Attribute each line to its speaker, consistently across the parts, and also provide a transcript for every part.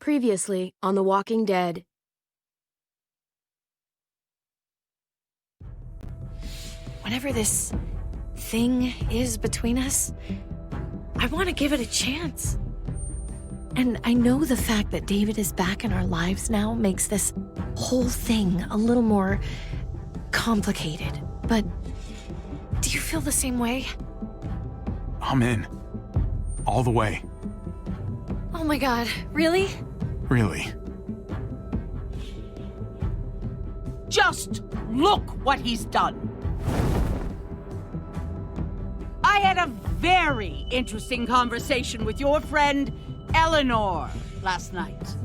Speaker 1: Previously on The Walking Dead. Whatever this thing is between us, I want to give it a chance. And I know the fact that David is back in our lives now makes this whole thing a little more complicated. But do you feel the same way?
Speaker 2: I'm in. All the way.
Speaker 1: Oh my God, really?
Speaker 2: Really.
Speaker 3: Just look what he's done. I had a very interesting conversation with your friend Eleanor last night.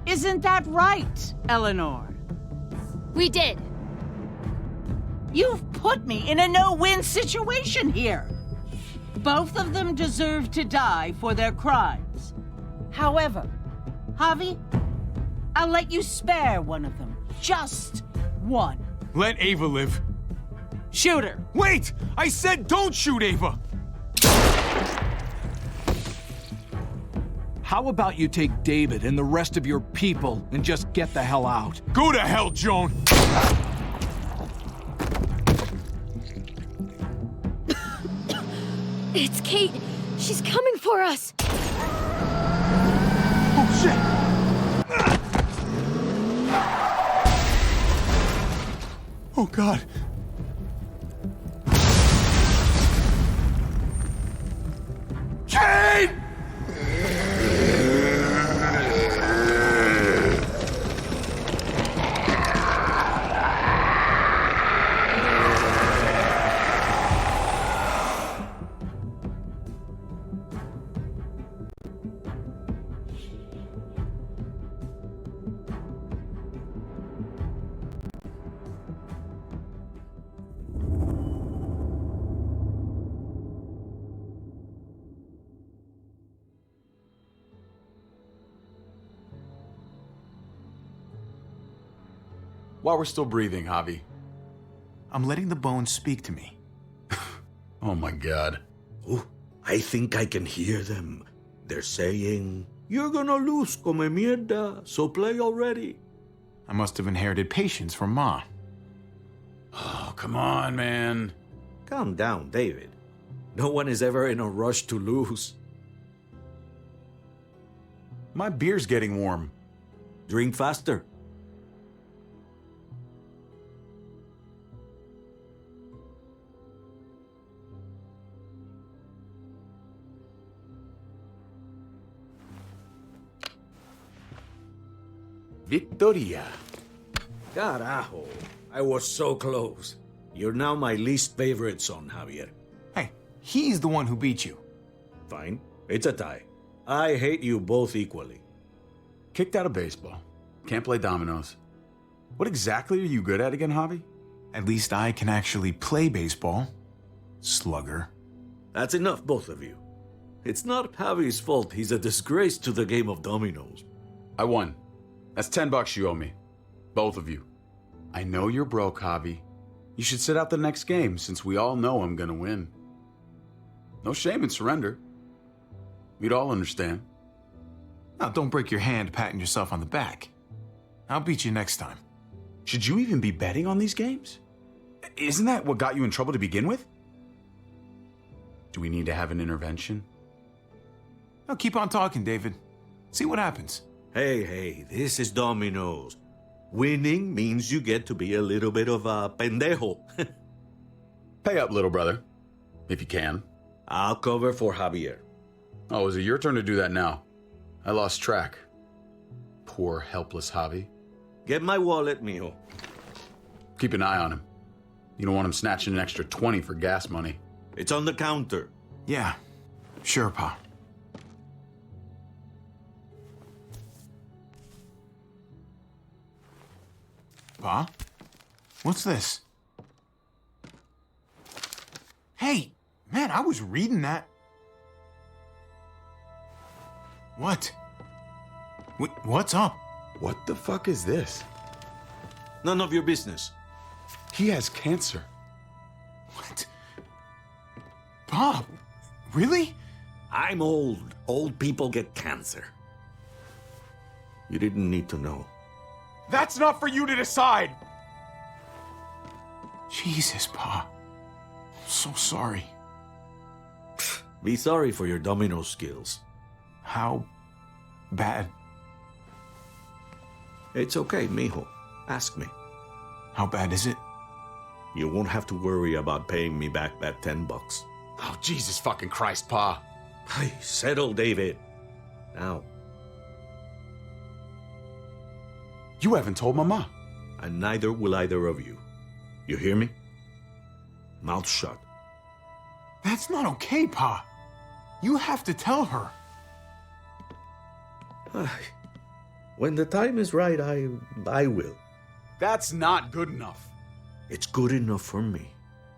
Speaker 3: Isn't that right, Eleanor?
Speaker 4: We did.
Speaker 3: You've put me in a no-win situation here. Both of them deserve to die for their crimes. However, Javi, I'll let you spare one of them. Just one.
Speaker 2: Let Ava live.
Speaker 3: Shoot her.
Speaker 2: Wait! I said don't shoot Ava!
Speaker 5: How about you take David and the rest of your people and just get the hell out?
Speaker 2: Go to hell, Joan!
Speaker 1: It's Kate. She's coming for us.
Speaker 2: Oh, shit! Oh, God. Kate!
Speaker 6: While we're still breathing, Javi.
Speaker 2: I'm letting the bones speak to me.
Speaker 6: Oh my God.
Speaker 7: Oh, I think I can hear them. They're saying, "You're gonna lose, come mierda, so play already."
Speaker 2: I must have inherited patience from Ma.
Speaker 6: Oh, come on, man.
Speaker 7: Calm down, David. No one is ever in a rush to lose.
Speaker 6: My beer's getting warm.
Speaker 7: Drink faster.
Speaker 6: Victoria.
Speaker 7: Carajo, I was so close. You're now my least favorite son, Javier.
Speaker 2: Hey, he's the one who beat you.
Speaker 7: Fine, it's a tie. I hate you both equally.
Speaker 6: Kicked out of baseball. Can't play dominoes. What exactly are you good at again, Javi?
Speaker 2: At least I can actually play baseball. Slugger.
Speaker 7: That's enough, both of you. It's not Javi's fault he's a disgrace to the game of dominoes.
Speaker 6: I won. That's $10 you owe me. Both of you. I know you're broke, Javi. You should sit out the next game since we all know I'm gonna win. No shame in surrender. We'd all understand.
Speaker 2: Now, don't break your hand patting yourself on the back. I'll beat you next time.
Speaker 6: Should you even be betting on these games? Isn't that what got you in trouble to begin with? Do we need to have an intervention?
Speaker 2: Now, keep on talking, David. See what happens.
Speaker 7: Hey, this is dominoes. Winning means you get to be a little bit of a pendejo.
Speaker 6: Pay up, little brother. If you can.
Speaker 7: I'll cover for Javier.
Speaker 6: Oh, is it your turn to do that now? I lost track. Poor, helpless Javi.
Speaker 7: Get my wallet, mijo.
Speaker 6: Keep an eye on him. You don't want him snatching an extra 20 for gas money.
Speaker 7: It's on the counter.
Speaker 2: Yeah, sure, Pa. Pa? What's this? Hey, man, I was reading that. What? What's up?
Speaker 6: What the fuck is this?
Speaker 7: None of your business.
Speaker 6: He has cancer.
Speaker 2: What? Bob, really?
Speaker 7: I'm old. Old people get cancer. You didn't need to know.
Speaker 6: That's not for you to decide!
Speaker 2: Jesus, Pa. I'm so sorry.
Speaker 7: Be sorry for your domino skills.
Speaker 2: How bad?
Speaker 7: It's okay, mijo. Ask me.
Speaker 2: How bad is it?
Speaker 7: You won't have to worry about paying me back that $10.
Speaker 6: Oh, Jesus fucking Christ, Pa.
Speaker 7: Hey, settle, David. Now.
Speaker 6: You haven't told Mama.
Speaker 7: And neither will either of you. You hear me? Mouth shut.
Speaker 2: That's not okay, Pa. You have to tell her.
Speaker 7: When the time is right, I will.
Speaker 6: That's not good enough.
Speaker 7: It's good enough for me.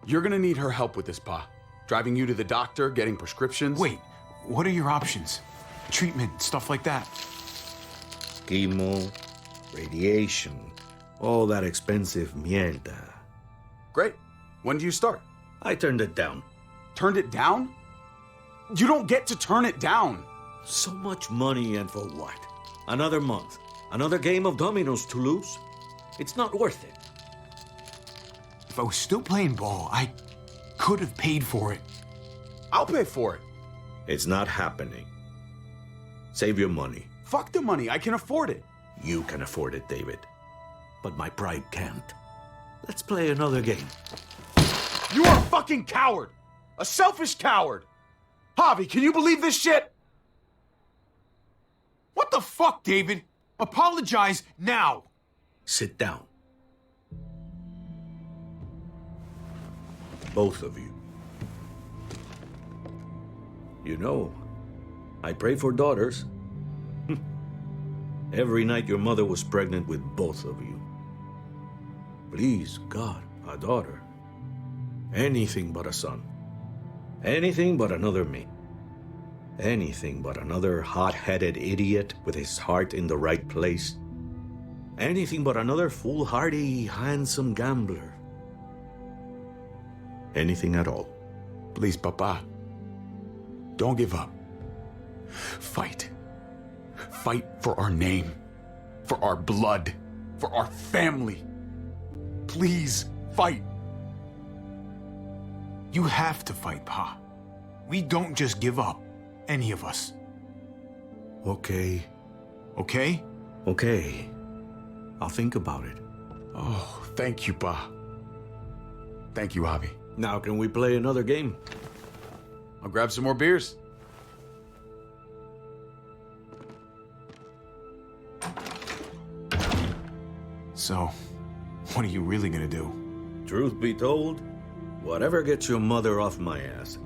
Speaker 6: You're gonna need her help with this, Pa. Driving you to the doctor, getting prescriptions.
Speaker 2: Wait, what are your options? Treatment, stuff like that.
Speaker 7: Chemo, radiation, all that expensive mierda.
Speaker 6: Great. When do you start?
Speaker 7: I turned it down.
Speaker 6: Turned it down? You don't get to turn it down.
Speaker 7: So much money, and for what? Another month. Another game of dominoes to lose? It's not worth it.
Speaker 2: If I was still playing ball, I could have paid for it.
Speaker 6: I'll pay for it.
Speaker 7: It's not happening. Save your money.
Speaker 6: Fuck the money. I can afford it.
Speaker 7: You can afford it, David. But my pride can't. Let's play another game.
Speaker 6: You are a fucking coward. A selfish coward. Javi, can you believe this shit?
Speaker 2: What the fuck, David? Apologize now.
Speaker 7: Sit down. Both of you. You know, I pray for daughters. Every night your mother was pregnant with both of you. Please, God, a daughter. Anything but a son. Anything but another me. Anything but another hot-headed idiot with his heart in the right place. Anything but another foolhardy, handsome gambler. Anything at all.
Speaker 6: Please, Papa. Don't give up. Fight. Fight for our name. For our blood. For our family. Please, fight.
Speaker 2: You have to fight, Pa. We don't just give up. Any of us.
Speaker 7: Okay.
Speaker 2: Okay?
Speaker 7: Okay. I'll think about it.
Speaker 6: Oh, thank you, Pa. Thank you, Javi.
Speaker 7: Now can we play another game?
Speaker 6: I'll grab some more beers.
Speaker 2: So, what are you really gonna do?
Speaker 7: Truth be told, whatever gets your mother off my ass.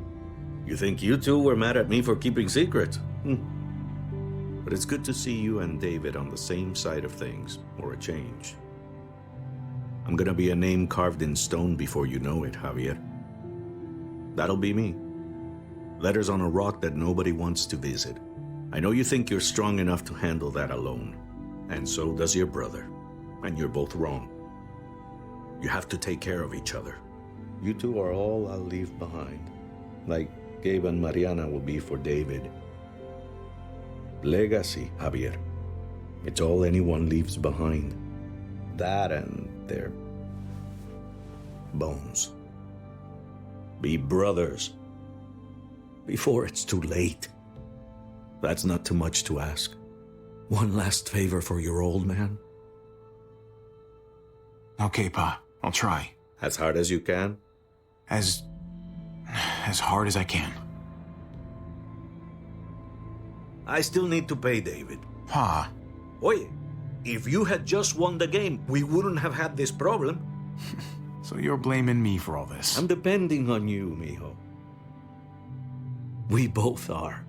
Speaker 7: You think you two were mad at me for keeping secrets? But it's good to see you and David on the same side of things, for a change. I'm gonna be a name carved in stone before you know it, Javier. That'll be me. Letters on a rock that nobody wants to visit. I know you think you're strong enough to handle that alone. And so does your brother. And you're both wrong. You have to take care of each other. You two are all I'll leave behind. Like Gabe and Mariana will be for David. Legacy, Javier. It's all anyone leaves behind. That and their bones. Be brothers. Before it's too late. That's not too much to ask. One last favor for your old man.
Speaker 2: Okay, Pa. I'll try.
Speaker 7: As hard as you can.
Speaker 2: As hard as I can.
Speaker 7: I still need to pay David.
Speaker 2: Pa.
Speaker 7: Oye, if you had just won the game, we wouldn't have had this problem.
Speaker 2: So you're blaming me for all this?
Speaker 7: I'm depending on you, mijo. We both are.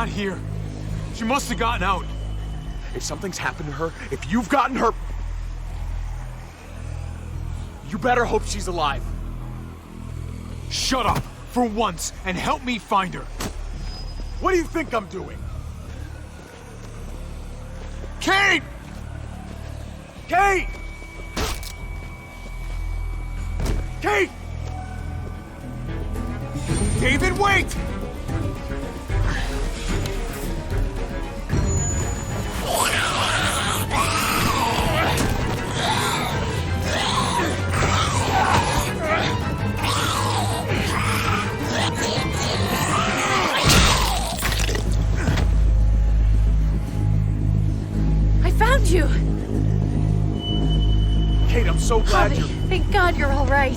Speaker 8: not here. She must have gotten out. If something's happened to her, if you've gotten her, you better hope she's alive. Shut up for once and help me find her. What do you think I'm doing? Kate! Kate! Kate! David, wait!
Speaker 1: I found you!
Speaker 8: Kate, I'm so glad
Speaker 1: Javi,
Speaker 8: you're...
Speaker 1: thank God you're all right.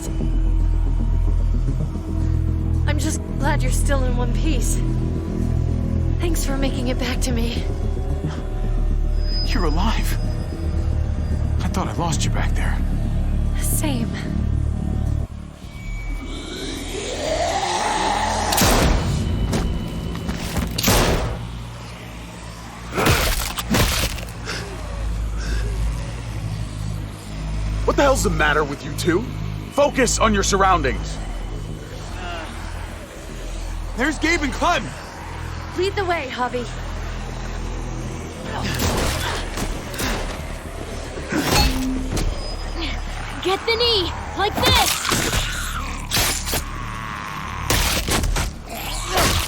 Speaker 1: I'm just glad you're still in one piece. Thanks for making it back to me.
Speaker 2: You're alive. I thought I lost you back there.
Speaker 1: Same.
Speaker 6: What the hell's the matter with you two? Focus on your surroundings.
Speaker 8: There's Gabe and Clem.
Speaker 1: Lead the way, Javi.
Speaker 4: Get the knee, like this.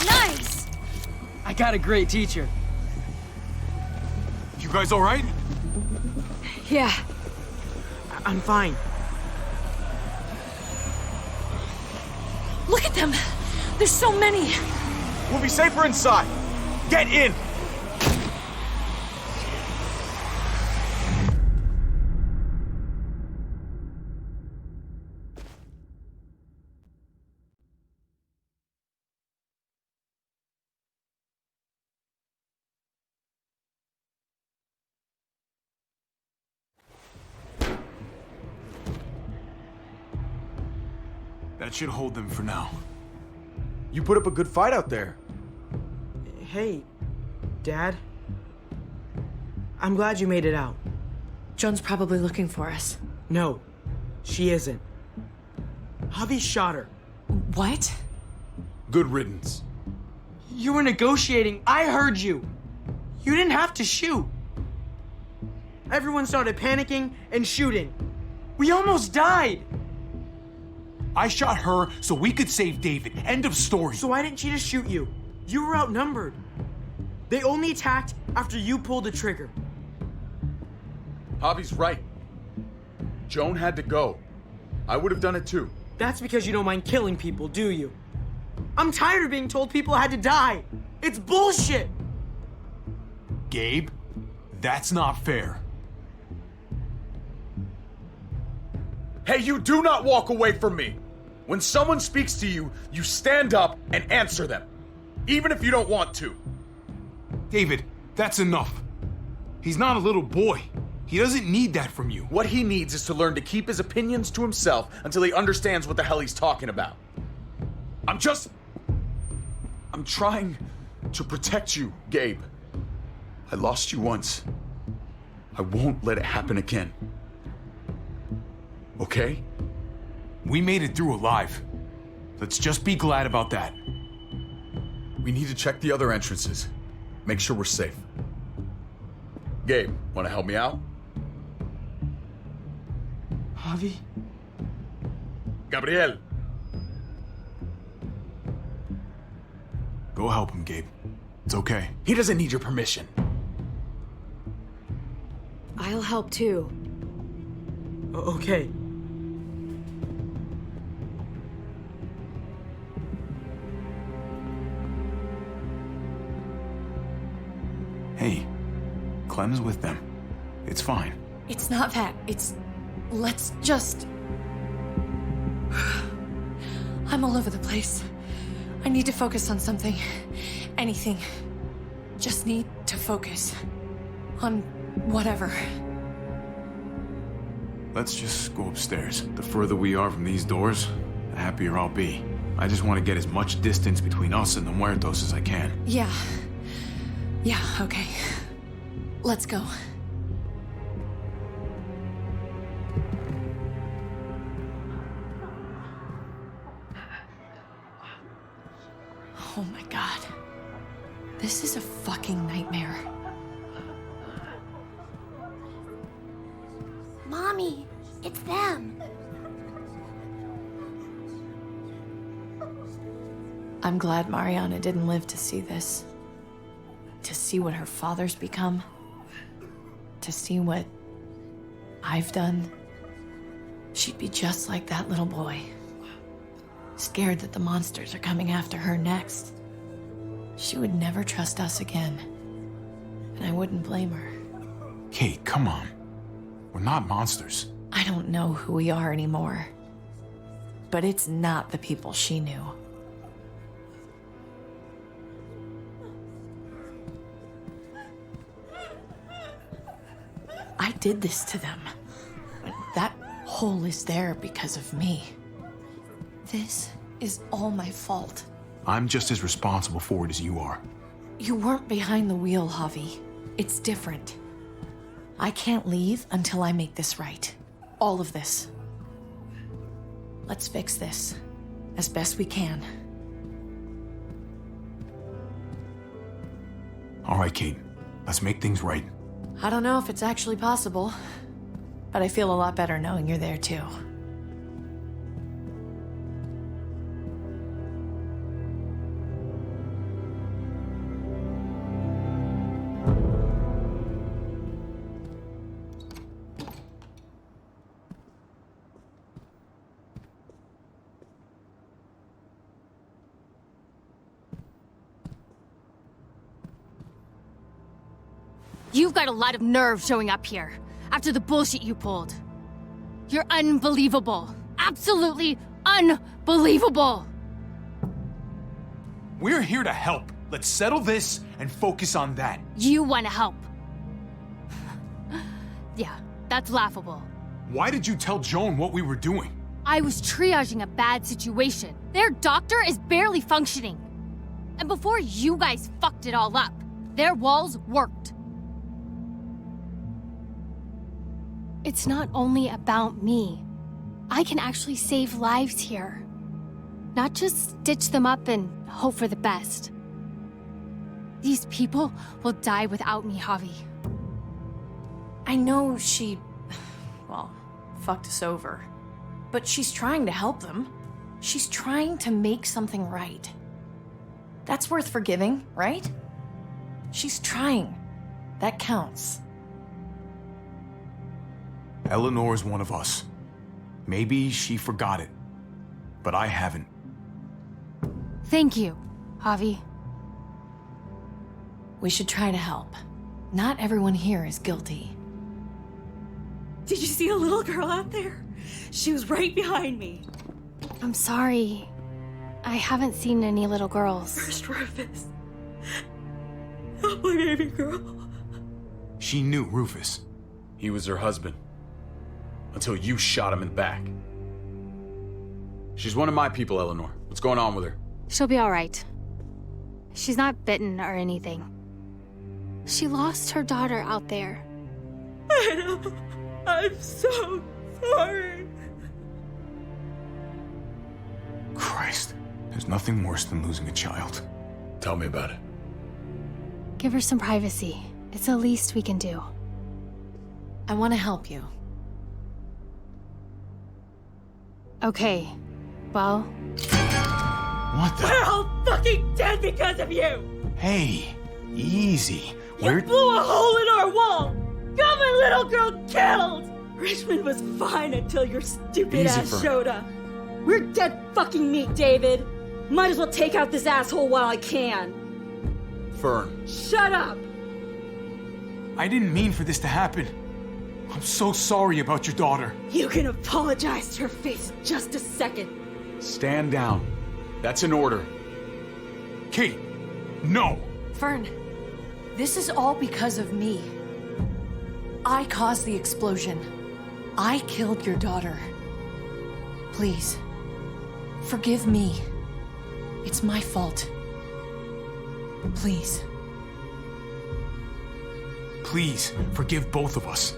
Speaker 4: Nice.
Speaker 9: I got a great teacher.
Speaker 8: You guys all right?
Speaker 1: Yeah.
Speaker 9: I'm fine.
Speaker 1: Look at them! There's so many!
Speaker 8: We'll be safer inside. Get in!
Speaker 2: That should hold them for now.
Speaker 8: You put up a good fight out there.
Speaker 9: Hey, Dad. I'm glad you made it out.
Speaker 1: Joan's probably looking for us.
Speaker 9: No, she isn't. Javi shot her.
Speaker 1: What?
Speaker 2: Good riddance.
Speaker 9: You were negotiating. I heard you. You didn't have to shoot. Everyone started panicking and shooting. We almost died.
Speaker 8: I shot her so we could save David. End of story.
Speaker 9: So why didn't she just shoot you? You were outnumbered. They only attacked after you pulled the trigger.
Speaker 6: Javi's right. Joan had to go. I would have done it too.
Speaker 9: That's because you don't mind killing people, do you? I'm tired of being told people had to die. It's bullshit.
Speaker 8: Gabe, that's not fair.
Speaker 6: Hey, you do not walk away from me. When someone speaks to you, you stand up and answer them, even if you don't want to.
Speaker 2: David, that's enough. He's not a little boy. He doesn't need that from you.
Speaker 6: What he needs is to learn to keep his opinions to himself until he understands what the hell he's talking about. I'm trying to protect you, Gabe. I lost you once. I won't let it happen again. Okay?
Speaker 2: We made it through alive. Let's just be glad about that.
Speaker 6: We need to check the other entrances. Make sure we're safe. Gabe, want to help me out?
Speaker 9: Javi?
Speaker 6: Gabriel.
Speaker 2: Go help him, Gabe. It's okay.
Speaker 6: He doesn't need your permission.
Speaker 1: I'll help too.
Speaker 9: Okay.
Speaker 2: Hey, Clem's with them. It's fine.
Speaker 1: It's not that. It's... Let's just... I'm all over the place. I need to focus on something. Anything. Just need to focus. On whatever.
Speaker 2: Let's just go upstairs. The further we are from these doors, the happier I'll be. I just want to get as much distance between us and the Muertos as I can.
Speaker 1: Yeah. Yeah, okay. Let's go. Oh my god. This is a fucking nightmare.
Speaker 4: Mommy, it's them.
Speaker 1: I'm glad Mariana didn't live to see this. To see what her father's become. To see what I've done. She'd be just like that little boy. Scared that the monsters are coming after her next. She would never trust us again. And I wouldn't blame her.
Speaker 2: Kate, come on. We're not monsters.
Speaker 1: I don't know who we are anymore. But it's not the people she knew. I did this to them. That hole is there because of me. This is all my fault.
Speaker 2: I'm just as responsible for it as you are.
Speaker 1: You weren't behind the wheel, Javi. It's different. I can't leave until I make this right. All of this. Let's fix this. As best we can.
Speaker 2: All right, Kate. Let's make things right.
Speaker 1: I don't know if it's actually possible, but I feel a lot better knowing you're there too.
Speaker 4: You've got a lot of nerve showing up here after the bullshit you pulled. You're unbelievable. Absolutely unbelievable.
Speaker 2: We're here to help. Let's settle this and focus on that.
Speaker 4: You want to help. Yeah, that's laughable.
Speaker 2: Why did you tell Joan what we were doing?
Speaker 4: I was triaging a bad situation. Their doctor is barely functioning. And before you guys fucked it all up, their walls worked. It's not only about me. I can actually save lives here. Not just stitch them up and hope for the best. These people will die without me, Javi.
Speaker 1: I know she, well, fucked us over. But she's trying to help them. She's trying to make something right. That's worth forgiving, right? She's trying. That counts.
Speaker 2: Eleanor is one of us. Maybe she forgot it, but I haven't.
Speaker 4: Thank you, Javi.
Speaker 1: We should try to help. Not everyone here is guilty.
Speaker 10: Did you see a little girl out there? She was right behind me.
Speaker 4: I'm sorry. I haven't seen any little girls.
Speaker 10: First Rufus. Oh, my baby girl.
Speaker 2: She knew Rufus.
Speaker 6: He was her husband. Until you shot him in the back. She's one of my people, Eleanor. What's going on with her?
Speaker 4: She'll be all right. She's not bitten or anything. She lost her daughter out there.
Speaker 10: I know. I'm so sorry.
Speaker 2: Christ, there's nothing worse than losing a child.
Speaker 6: Tell me about it.
Speaker 4: Give her some privacy. It's the least we can do.
Speaker 1: I want to help you.
Speaker 4: Okay. Well...
Speaker 2: What the?
Speaker 10: We're all fucking dead because of you!
Speaker 2: Hey, easy.
Speaker 10: You blew a hole in our wall! Got my little girl killed! Richmond was fine until your stupid
Speaker 2: Easy,
Speaker 10: ass
Speaker 2: Fern.
Speaker 10: showed up. We're dead fucking meat, David. Might as well take out this asshole while I can.
Speaker 6: Fern.
Speaker 10: Shut up!
Speaker 2: I didn't mean for this to happen. I'm so sorry about your daughter.
Speaker 10: You can apologize to her face in just a second.
Speaker 6: Stand down. That's an order.
Speaker 2: Kate, no.
Speaker 1: Fern, this is all because of me. I caused the explosion. I killed your daughter. Please, forgive me. It's my fault. Please.
Speaker 2: Please, forgive both of us.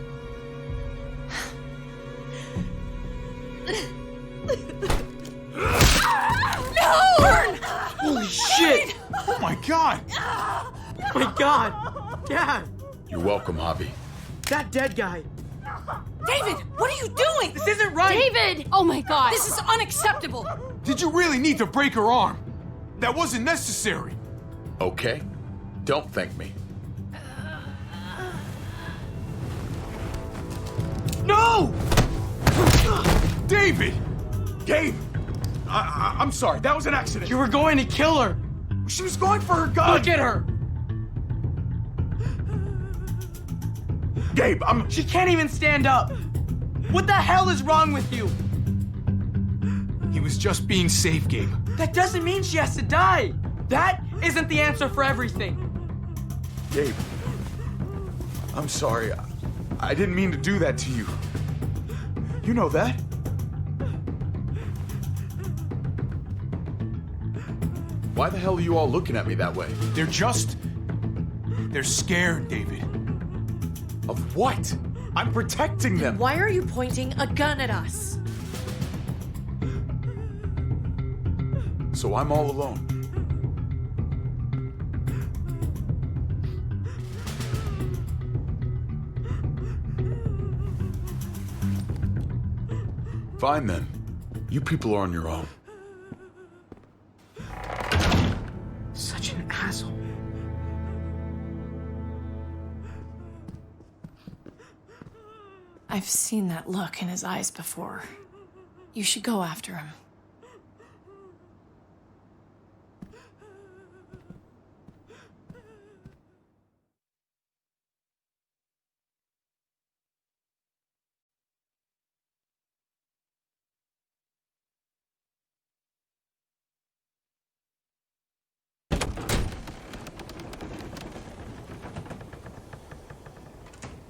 Speaker 9: Holy shit!
Speaker 2: Oh my God!
Speaker 9: Oh my God! Dad!
Speaker 6: You're welcome, Javi.
Speaker 9: That dead guy!
Speaker 1: David, what are you doing?
Speaker 9: This isn't right!
Speaker 4: David! Oh my god!
Speaker 1: This is unacceptable.
Speaker 2: Did you really need to break her arm? That wasn't necessary.
Speaker 6: Okay? Don't thank me.
Speaker 2: No! David! Gabe! I'm sorry, that was an accident.
Speaker 9: You were going to kill her!
Speaker 2: She was going for her gun!
Speaker 9: Look at her!
Speaker 2: Gabe,
Speaker 9: She can't even stand up! What the hell is wrong with you?
Speaker 2: He was just being safe, Gabe.
Speaker 9: That doesn't mean she has to die! That isn't the answer for everything!
Speaker 2: Gabe, I'm sorry. I didn't mean to do that to you. You know that?
Speaker 6: Why the hell are you all looking at me that way?
Speaker 2: They're scared, David.
Speaker 6: Of what? I'm protecting them.
Speaker 1: Why are you pointing a gun at us?
Speaker 6: So I'm all alone. Fine then. You people are on your own.
Speaker 9: Such an asshole.
Speaker 1: I've seen that look in his eyes before. You should go after him.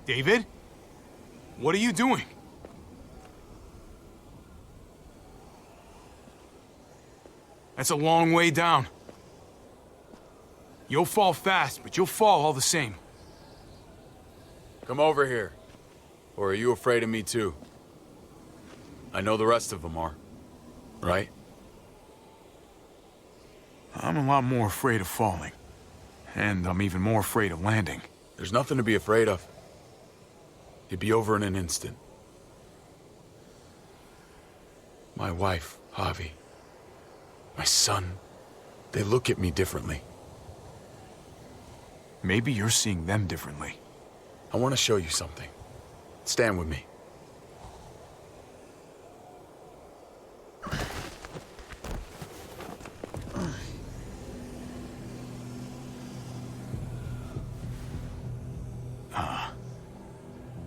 Speaker 2: David? What are you doing? That's a long way down. You'll fall fast, but you'll fall all the same.
Speaker 6: Come over here. Or are you afraid of me too? I know the rest of them are. Right?
Speaker 2: I'm a lot more afraid of falling. And I'm even more afraid of landing.
Speaker 6: There's nothing to be afraid of. It'd be over in an instant. My wife, Javi. My son. They look at me differently.
Speaker 2: Maybe you're seeing them differently.
Speaker 6: I want to show you something. Stand with me.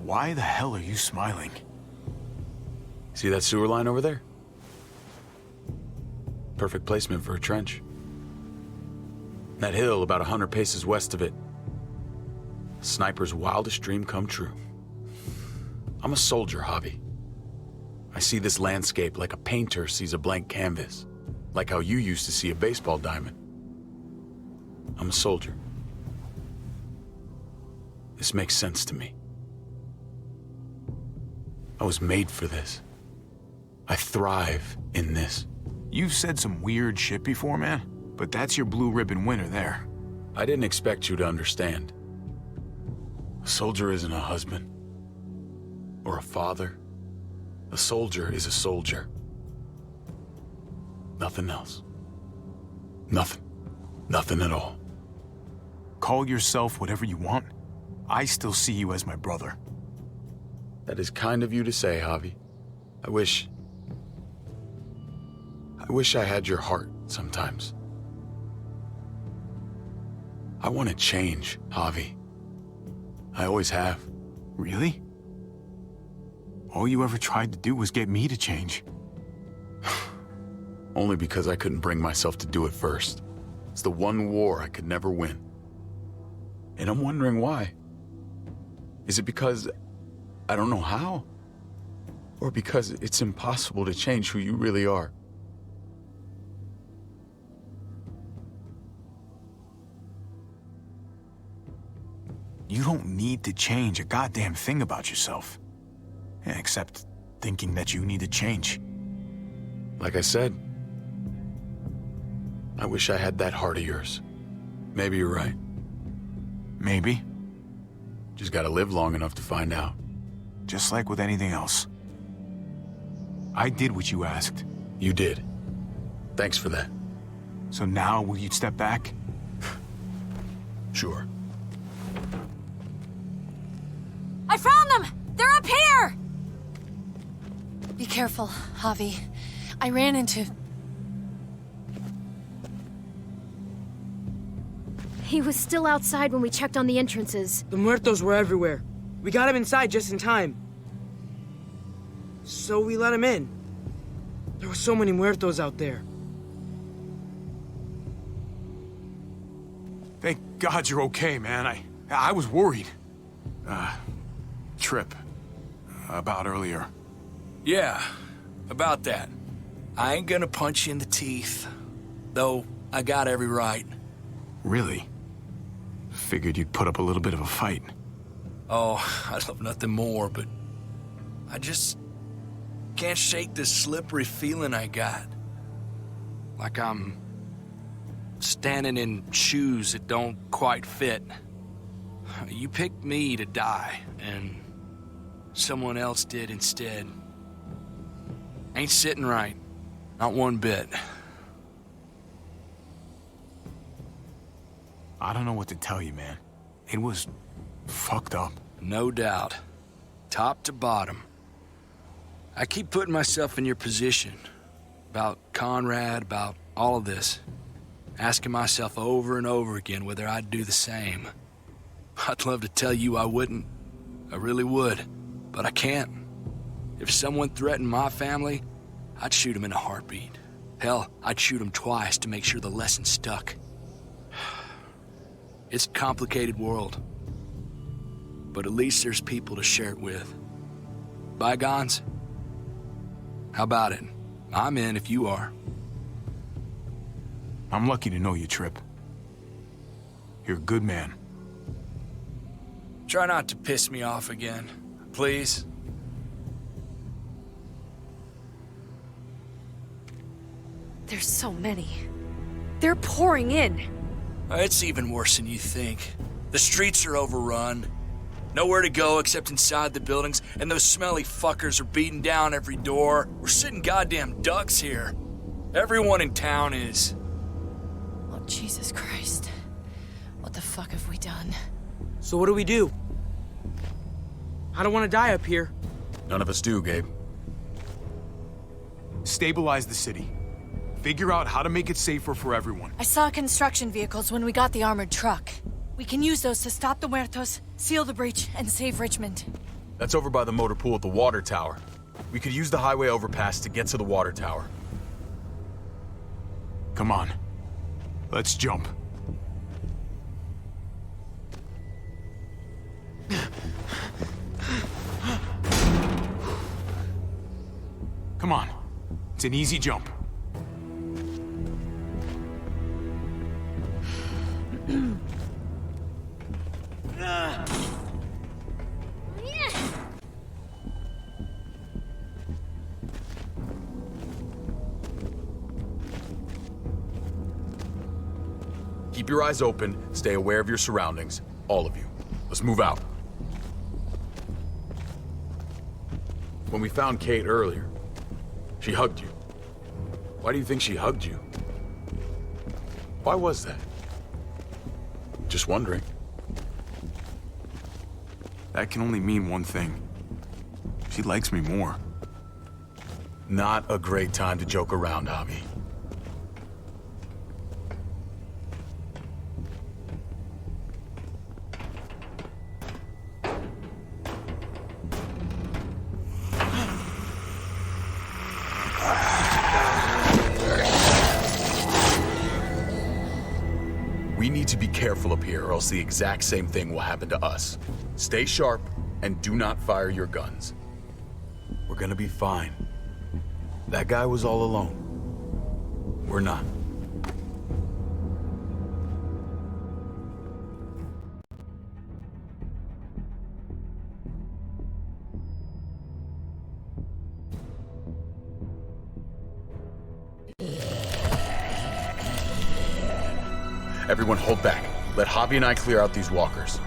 Speaker 2: Why the hell are you smiling?
Speaker 6: See that sewer line over there? Perfect placement for a trench. That hill about 100 paces west of it. Sniper's wildest dream come true. I'm a soldier, Javi. I see this landscape like a painter sees a blank canvas. Like how you used to see a baseball diamond. I'm a soldier. This makes sense to me. I was made for this. I thrive in this.
Speaker 2: You've said some weird shit before, man, but that's your blue ribbon winner there.
Speaker 6: I didn't expect you to understand. A soldier isn't a husband or a father. A soldier is a soldier. Nothing else. Nothing. Nothing at all.
Speaker 2: Call yourself whatever you want. I still see you as my brother.
Speaker 6: That is kind of you to say, Javi. I wish I had your heart sometimes. I want to change, Javi. I always have.
Speaker 2: Really? All you ever tried to do was get me to change.
Speaker 6: Only because I couldn't bring myself to do it first. It's the one war I could never win. And I'm wondering why. Is it because I don't know how? Or because it's impossible to change who you really are?
Speaker 11: You don't need to change a goddamn thing about yourself. Yeah, except thinking that you need to change.
Speaker 6: Like I said, I wish I had that heart of yours. Maybe you're right.
Speaker 11: Maybe.
Speaker 6: Just gotta live long enough to find out.
Speaker 11: Just like with anything else. I did what you asked.
Speaker 6: You did. Thanks for that.
Speaker 11: So now, will you step back?
Speaker 6: Sure.
Speaker 1: I found them! They're up here! Be careful, Javi. I ran into...
Speaker 4: He was still outside when we checked on the entrances.
Speaker 9: The muertos were everywhere. We got him inside just in time. So we let him in. There were so many muertos out there.
Speaker 11: Thank God you're okay, man. I was worried. Trip. About earlier.
Speaker 12: Yeah, about that. I ain't gonna punch you in the teeth. Though, I got every right.
Speaker 11: Really? Figured you'd put up a little bit of a fight.
Speaker 12: Oh, I'd love nothing more, but... I just... can't shake this slippery feeling I got. Like I'm... standing in shoes that don't quite fit. You picked me to die, and... someone else did instead. Ain't sitting right. Not one bit.
Speaker 11: I don't know what to tell you, man. It was fucked up.
Speaker 12: No doubt. Top to bottom. I keep putting myself in your position. About Conrad, about all of this. Asking myself over and over again whether I'd do the same. I'd love to tell you I wouldn't. I really would. But I can't. If someone threatened my family, I'd shoot him in a heartbeat. Hell, I'd shoot him twice to make sure the lesson stuck. It's a complicated world. But at least there's people to share it with. Bygones? How about it? I'm in if you are.
Speaker 11: I'm lucky to know you, Trip. You're a good man.
Speaker 12: Try not to piss me off again, please.
Speaker 1: There's so many. They're pouring in.
Speaker 12: It's even worse than you think. The streets are overrun. Nowhere to go except inside the buildings, and those smelly fuckers are beating down every door. We're sitting goddamn ducks here. Everyone in town is.
Speaker 1: Oh, Jesus Christ. What the fuck have we done?
Speaker 9: So what do we do? I don't want to die up here.
Speaker 6: None of us do, Gabe.
Speaker 11: Stabilize the city. Figure out how to make it safer for everyone.
Speaker 1: I saw construction vehicles when we got the armored truck. We can use those to stop the muertos, seal the breach, and save Richmond.
Speaker 2: That's over by the motor pool at the water tower. We could use the highway overpass to get to the water tower.
Speaker 11: Come on. Let's jump. Come on. It's an easy jump.
Speaker 2: Keep your eyes open, stay aware of your surroundings. All of you. Let's move out. When we found Kate earlier, she hugged you. Why do you think she hugged you? Why was that? Just wondering.
Speaker 11: That can only mean one thing. She likes me more.
Speaker 2: Not a great time to joke around, Javi. We need to be careful up here, or else the exact same thing will happen to us. Stay sharp, and do not fire your guns. We're gonna be fine. That guy was all alone. We're not. Everyone hold back. Let Javi and I clear out these walkers.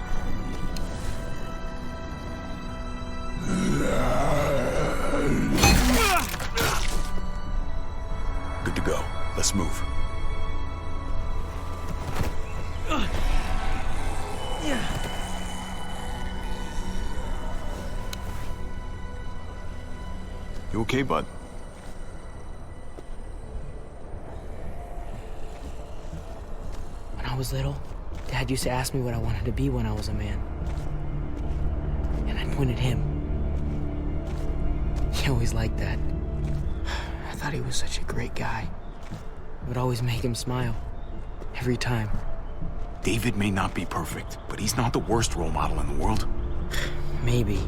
Speaker 2: Good to go. Let's move.
Speaker 11: You okay, bud?
Speaker 13: When I was little, Dad used to ask me what I wanted to be when I was a man. And I'd point at him. He always liked that. I thought he was such a great guy. It would always make him smile. Every time.
Speaker 11: David may not be perfect, but he's not the worst role model in the world.
Speaker 13: Maybe.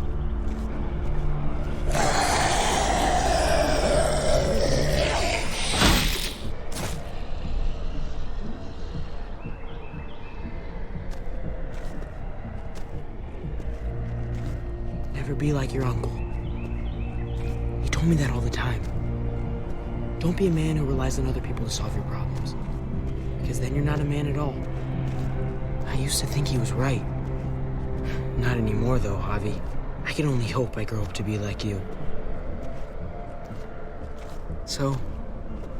Speaker 13: Never be like your uncle. He told me that all the time. Don't be a man who relies on other people to solve your problems. Because then you're not a man at all. I used to think he was right. Not anymore, though, Javi. I can only hope I grow up to be like you. So,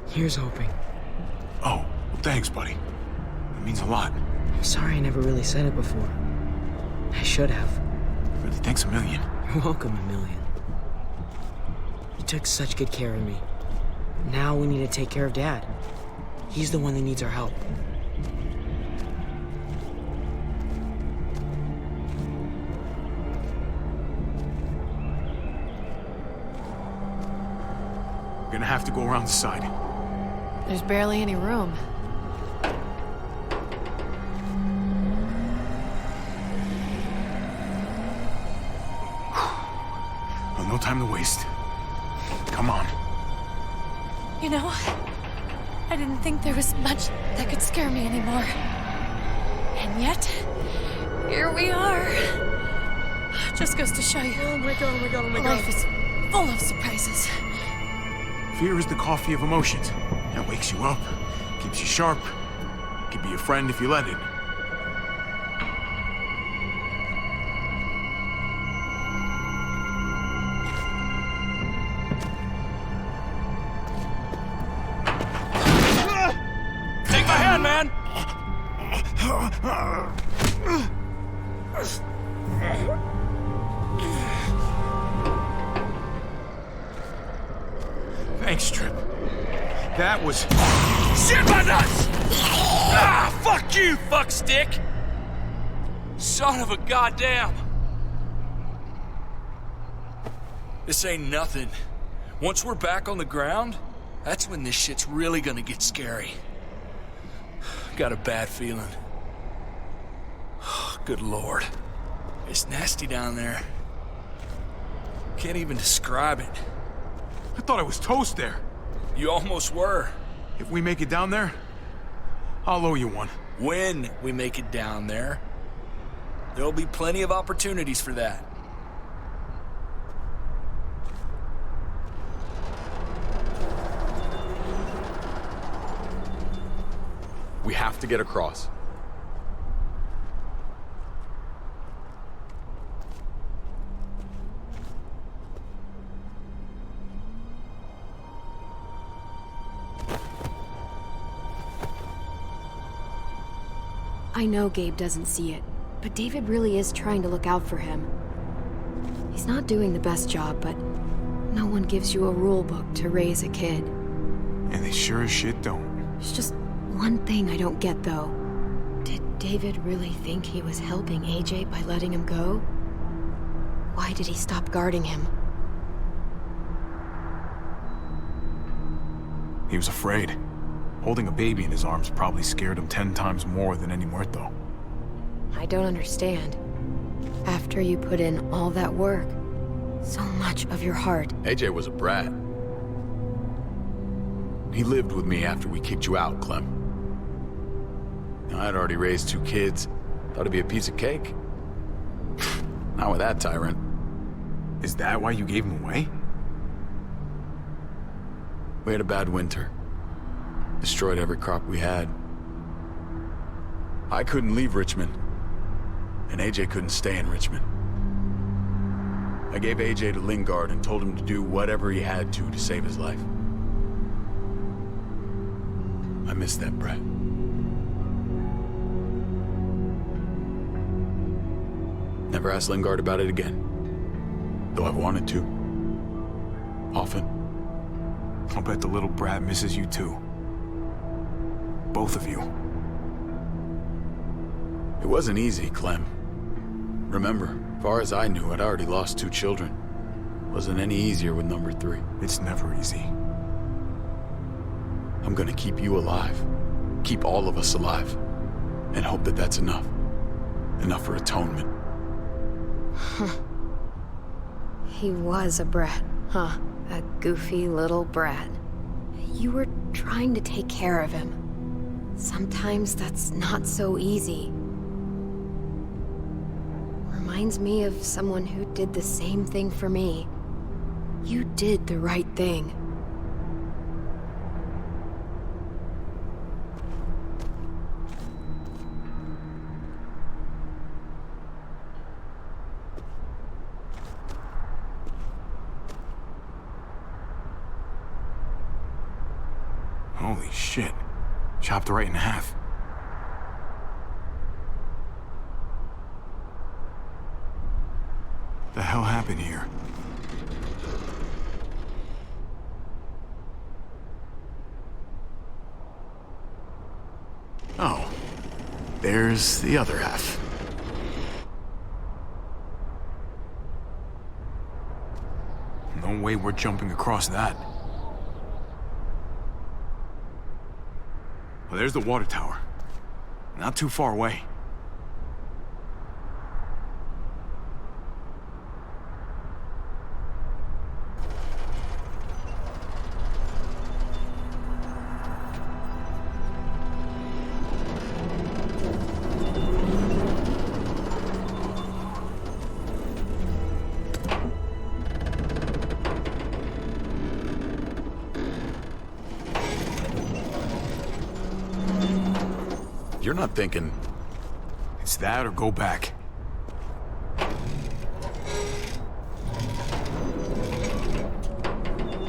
Speaker 13: here's hoping.
Speaker 11: Oh, well, thanks, buddy. It means a lot.
Speaker 13: I'm sorry I never really said it before. I should have.
Speaker 11: Really, thanks a million.
Speaker 13: You're welcome, a million. You took such good care of me. Now we need to take care of Dad. He's the one that needs our help.
Speaker 11: We're gonna have to go around the side.
Speaker 1: There's barely any room.
Speaker 11: Well, no time to waste. Come on.
Speaker 1: You know, I didn't think there was much that could scare me anymore. And yet, here we are. Just goes to show you.
Speaker 9: Oh my god, oh my god, oh my god.
Speaker 1: Life is full of surprises.
Speaker 11: Fear is the coffee of emotions. It wakes you up, keeps you sharp. Can be a friend if you let it.
Speaker 12: Take my hand, man!
Speaker 11: Thanks, Trip. That was...
Speaker 12: Shit my nuts! Ah, fuck you, fuckstick! Son of a goddamn! This ain't nothing. Once we're back on the ground, that's when this shit's really gonna get scary. Got a bad feeling. Good lord. It's nasty down there. Can't even describe it.
Speaker 11: I thought I was toast there.
Speaker 12: You almost were.
Speaker 11: If we make it down there, I'll owe you one.
Speaker 12: When we make it down there, there'll be plenty of opportunities for that.
Speaker 2: We have to get across.
Speaker 14: I know Gabe doesn't see it, but David really is trying to look out for him. He's not doing the best job, but no one gives you a rule book to raise a kid.
Speaker 11: And they sure as shit don't.
Speaker 14: There's just one thing I don't get, though. Did David really think he was helping AJ by letting him go? Why did he stop guarding him?
Speaker 11: He was afraid. Holding a baby in his arms probably scared him 10 times more than any muerto.
Speaker 14: I don't understand. After you put in all that work, so much of your heart.
Speaker 2: AJ was a brat. He lived with me after we kicked you out, Clem. Now, I'd already raised 2 kids. Thought it'd be a piece of cake. Not with that tyrant.
Speaker 11: Is that why you gave him away?
Speaker 2: We had a bad winter. Destroyed every crop we had. I couldn't leave Richmond, and AJ couldn't stay in Richmond. I gave AJ to Lingard and told him to do whatever he had to save his life. I miss that Brett. Never asked Lingard about it again, though I've wanted to. Often.
Speaker 11: I'll bet the little brat misses you too. Both of you.
Speaker 2: It wasn't easy, Clem. Remember, far as I knew, I'd already lost 2 children. Wasn't any easier with number 3.
Speaker 11: It's never easy.
Speaker 2: I'm gonna keep you alive. Keep all of us alive. And hope that that's enough. Enough for atonement.
Speaker 14: He was a brat, huh? A goofy little brat. You were trying to take care of him. Sometimes that's not so easy. Reminds me of someone who did the same thing for me. You did the right thing.
Speaker 11: Holy shit. Chopped right in half. The hell happened here?
Speaker 2: Oh. There's the other half.
Speaker 11: No way we're jumping across that. Well, there's the water tower. Not too far away.
Speaker 2: You're not thinking...
Speaker 11: It's that or go back.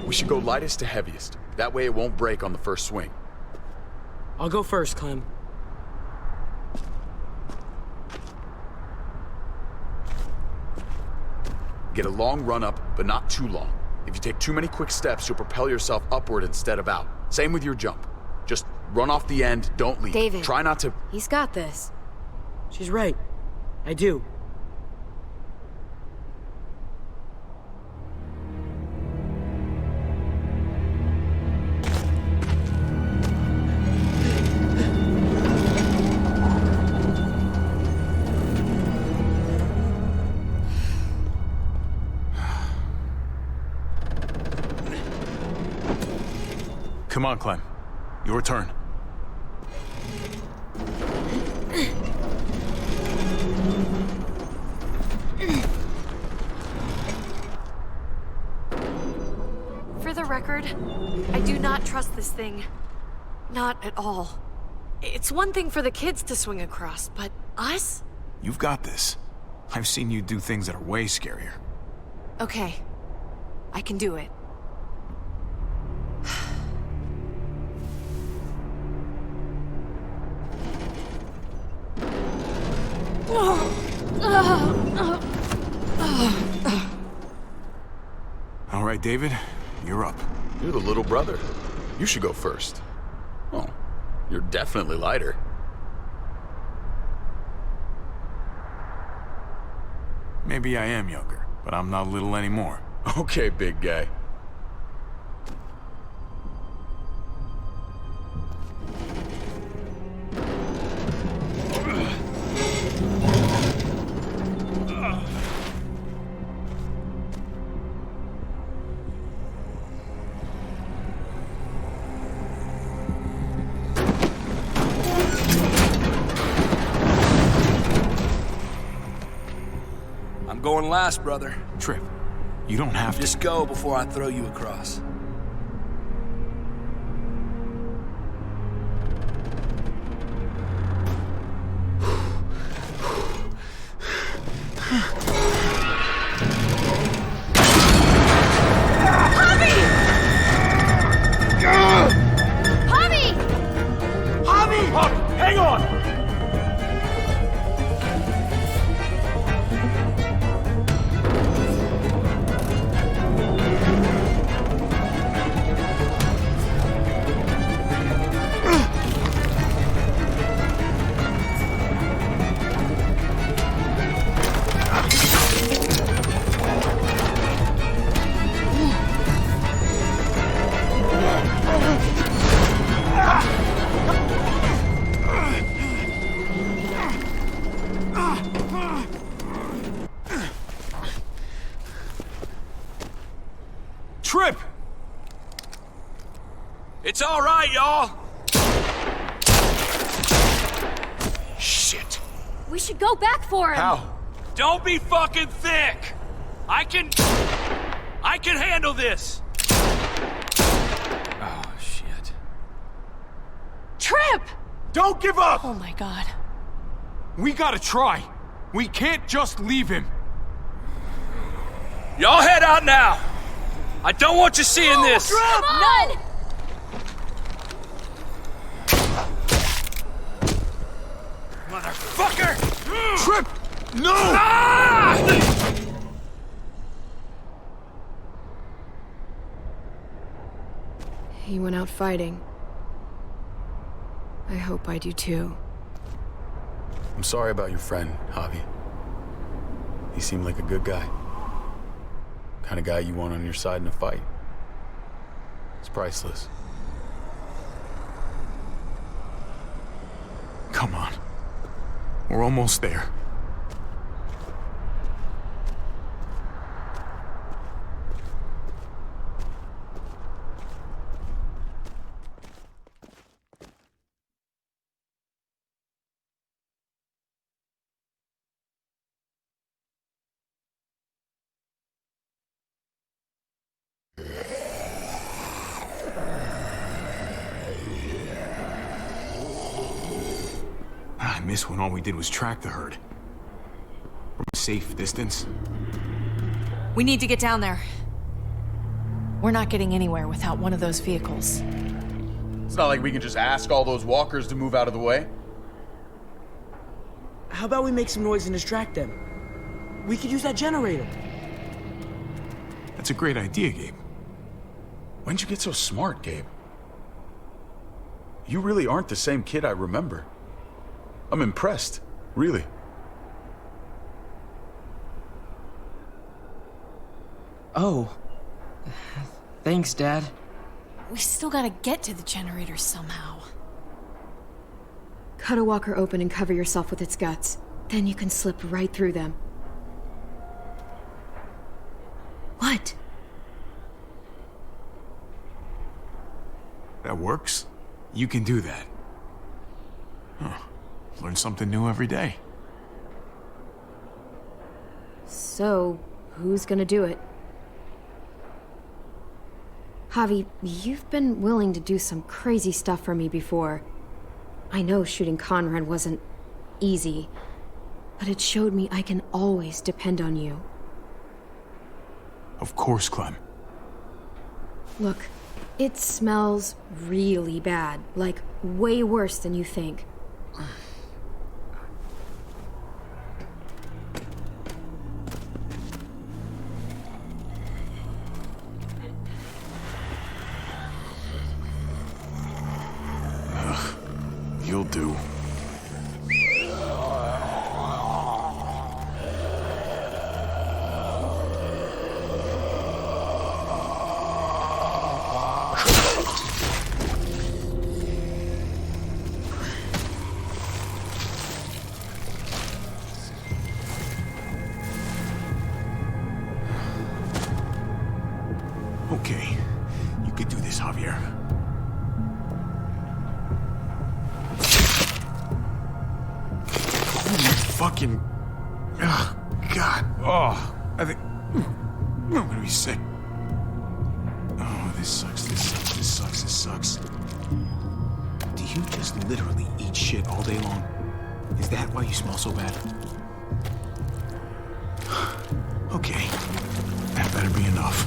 Speaker 2: We should go lightest to heaviest. That way it won't break on the first swing.
Speaker 13: I'll go first, Clem.
Speaker 2: Get a long run up, but not too long. If you take too many quick steps, you'll propel yourself upward instead of out. Same with your jump. Just run off the end, don't leave.
Speaker 14: David.
Speaker 2: Try not to...
Speaker 14: He's got this.
Speaker 13: She's right. I do.
Speaker 11: Come on, Clem. Your turn.
Speaker 1: For the record, I do not trust this thing. Not at all. It's one thing for the kids to swing across, but us?
Speaker 11: You've got this. I've seen you do things that are way scarier.
Speaker 1: Okay. I can do it.
Speaker 11: All right, David, you're up.
Speaker 2: You're the little brother. You should go first. Oh, you're definitely lighter.
Speaker 11: Maybe I am younger, but I'm not little anymore.
Speaker 2: Okay, big guy.
Speaker 12: I'm going last, brother.
Speaker 11: Trip, you don't have to.
Speaker 12: Just go before I throw you across.
Speaker 8: Trip!
Speaker 12: It's all right, y'all.
Speaker 8: Shit.
Speaker 4: We should go back for him.
Speaker 8: How?
Speaker 12: Don't be fucking thick. I can handle this. Oh, shit.
Speaker 1: Trip!
Speaker 8: Don't give up!
Speaker 1: Oh my god.
Speaker 8: We gotta try. We can't just leave him.
Speaker 12: Y'all head out now. I don't want you seeing this.
Speaker 4: Come on!
Speaker 12: Motherfucker!
Speaker 8: Trip! No!
Speaker 12: Ah!
Speaker 14: He went out fighting. I hope I do too.
Speaker 2: I'm sorry about your friend, Javi. He seemed like a good guy. Kind of guy you want on your side in a fight. It's priceless.
Speaker 11: Come on. We're almost there. I miss when all we did was track the herd. From a safe distance.
Speaker 1: We need to get down there. We're not getting anywhere without one of those vehicles.
Speaker 2: It's not like we can just ask all those walkers to move out of the way.
Speaker 13: How about we make some noise and distract them? We could use that generator.
Speaker 11: That's a great idea, Gabe.
Speaker 2: When'd you get so smart, Gabe? You really aren't the same kid I remember. I'm impressed, really.
Speaker 13: Oh. Thanks, Dad.
Speaker 1: We still gotta get to the generator somehow.
Speaker 14: Cut a walker open and cover yourself with its guts. Then you can slip right through them. What?
Speaker 11: That works? You can do that. Huh. Learn something new every day.
Speaker 14: So, who's gonna do it? Javi, you've been willing to do some crazy stuff for me before. I know shooting Conrad wasn't easy, but it showed me I can always depend on you.
Speaker 11: Of course, Clem.
Speaker 14: Look, it smells really bad, like way worse than you think.
Speaker 11: You'll do. Okay, you could do this, Javier. Fucking... Ugh, God. Oh, I think... I'm gonna be sick. Oh, this sucks, this sucks, this sucks, this sucks. Do you just literally eat shit all day long? Is that why you smell so bad? Okay, that better be enough.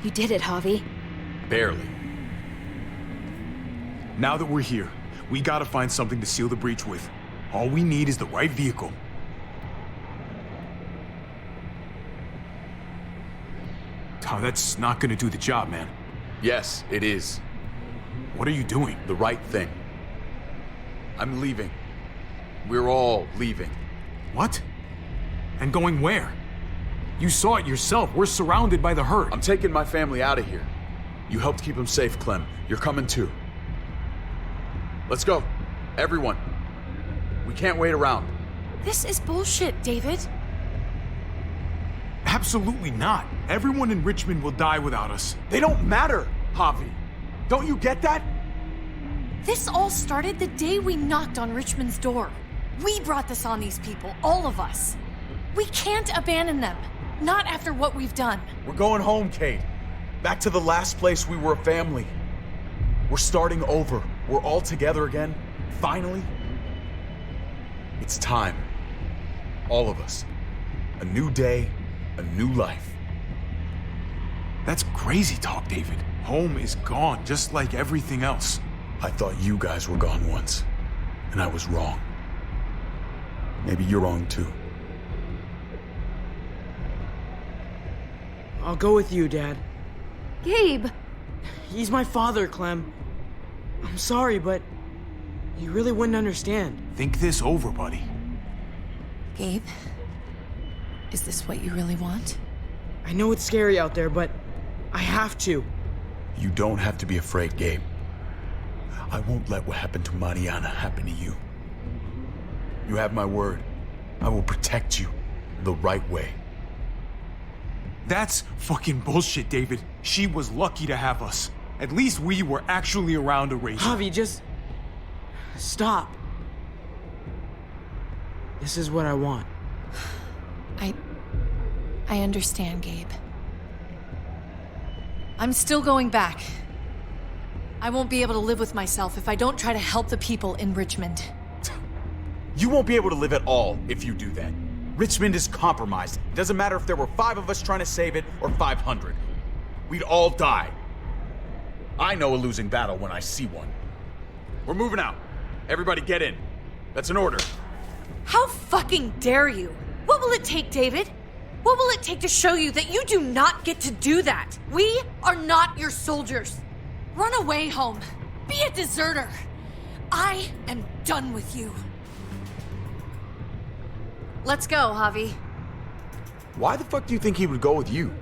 Speaker 14: You did it, Javi.
Speaker 2: Barely.
Speaker 11: Now that we're here, we gotta find something to seal the breach with. All we need is the right vehicle. Oh, that's not gonna do the job, man.
Speaker 2: Yes, it is.
Speaker 11: What are you doing?
Speaker 2: The right thing. I'm leaving. We're all leaving.
Speaker 11: What? And going where? You saw it yourself. We're surrounded by the herd.
Speaker 2: I'm taking my family out of here. You helped keep them safe, Clem. You're coming too. Let's go. Everyone. We can't wait around.
Speaker 1: This is bullshit, David.
Speaker 11: Absolutely not. Everyone in Richmond will die without us.
Speaker 8: They don't matter, Javi. Don't you get that?
Speaker 1: This all started the day we knocked on Richmond's door. We brought this on these people, all of us. We can't abandon them. Not after what we've done.
Speaker 2: We're going home, Kate. Back to the last place we were a family. We're starting over. We're all together again. Finally. It's time. All of us. A new day, a new life.
Speaker 11: That's crazy talk, David. Home is gone, just like everything else.
Speaker 2: I thought you guys were gone once, and I was wrong. Maybe you're wrong too.
Speaker 9: I'll go with you, Dad.
Speaker 14: Gabe!
Speaker 9: He's my father, Clem. I'm sorry, but you really wouldn't understand.
Speaker 11: Think this over, buddy.
Speaker 1: Gabe, is this what you really want?
Speaker 9: I know it's scary out there, but I have to.
Speaker 2: You don't have to be afraid, Gabe. I won't let what happened to Mariana happen to you. You have my word. I will protect you the right way.
Speaker 11: That's fucking bullshit, David. She was lucky to have us. At least we were actually around to raise her.
Speaker 9: Javi, just stop. This is what I want.
Speaker 1: I understand, Gabe. I'm still going back. I won't be able to live with myself if I don't try to help the people in Richmond.
Speaker 8: You won't be able to live at all if you do that. Richmond is compromised. It doesn't matter if there were 5 of us trying to save it or 500. We'd all die. I know a losing battle when I see one. We're moving out. Everybody get in. That's an order.
Speaker 1: How fucking dare you? What will it take, David? What will it take to show you that you do not get to do that? We are not your soldiers. Run away home. Be a deserter. I am done with you. Let's go, Javi.
Speaker 2: Why the fuck do you think he would go with you?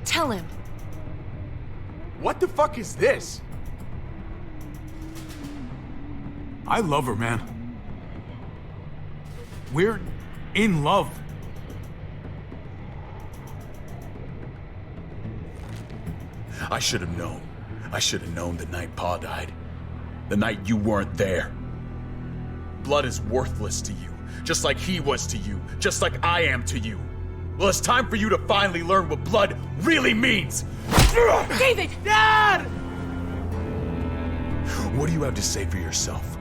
Speaker 1: Tell him.
Speaker 8: What the fuck is this?
Speaker 11: I love her, man. We're in love.
Speaker 2: I should have known. I should have known the night Pa died. The night you weren't there. Blood is worthless to you, just like he was to you, just like I am to you. Well, it's time for you to finally learn what blood really means.
Speaker 1: David!
Speaker 8: Dad!
Speaker 2: What do you have to say for yourself,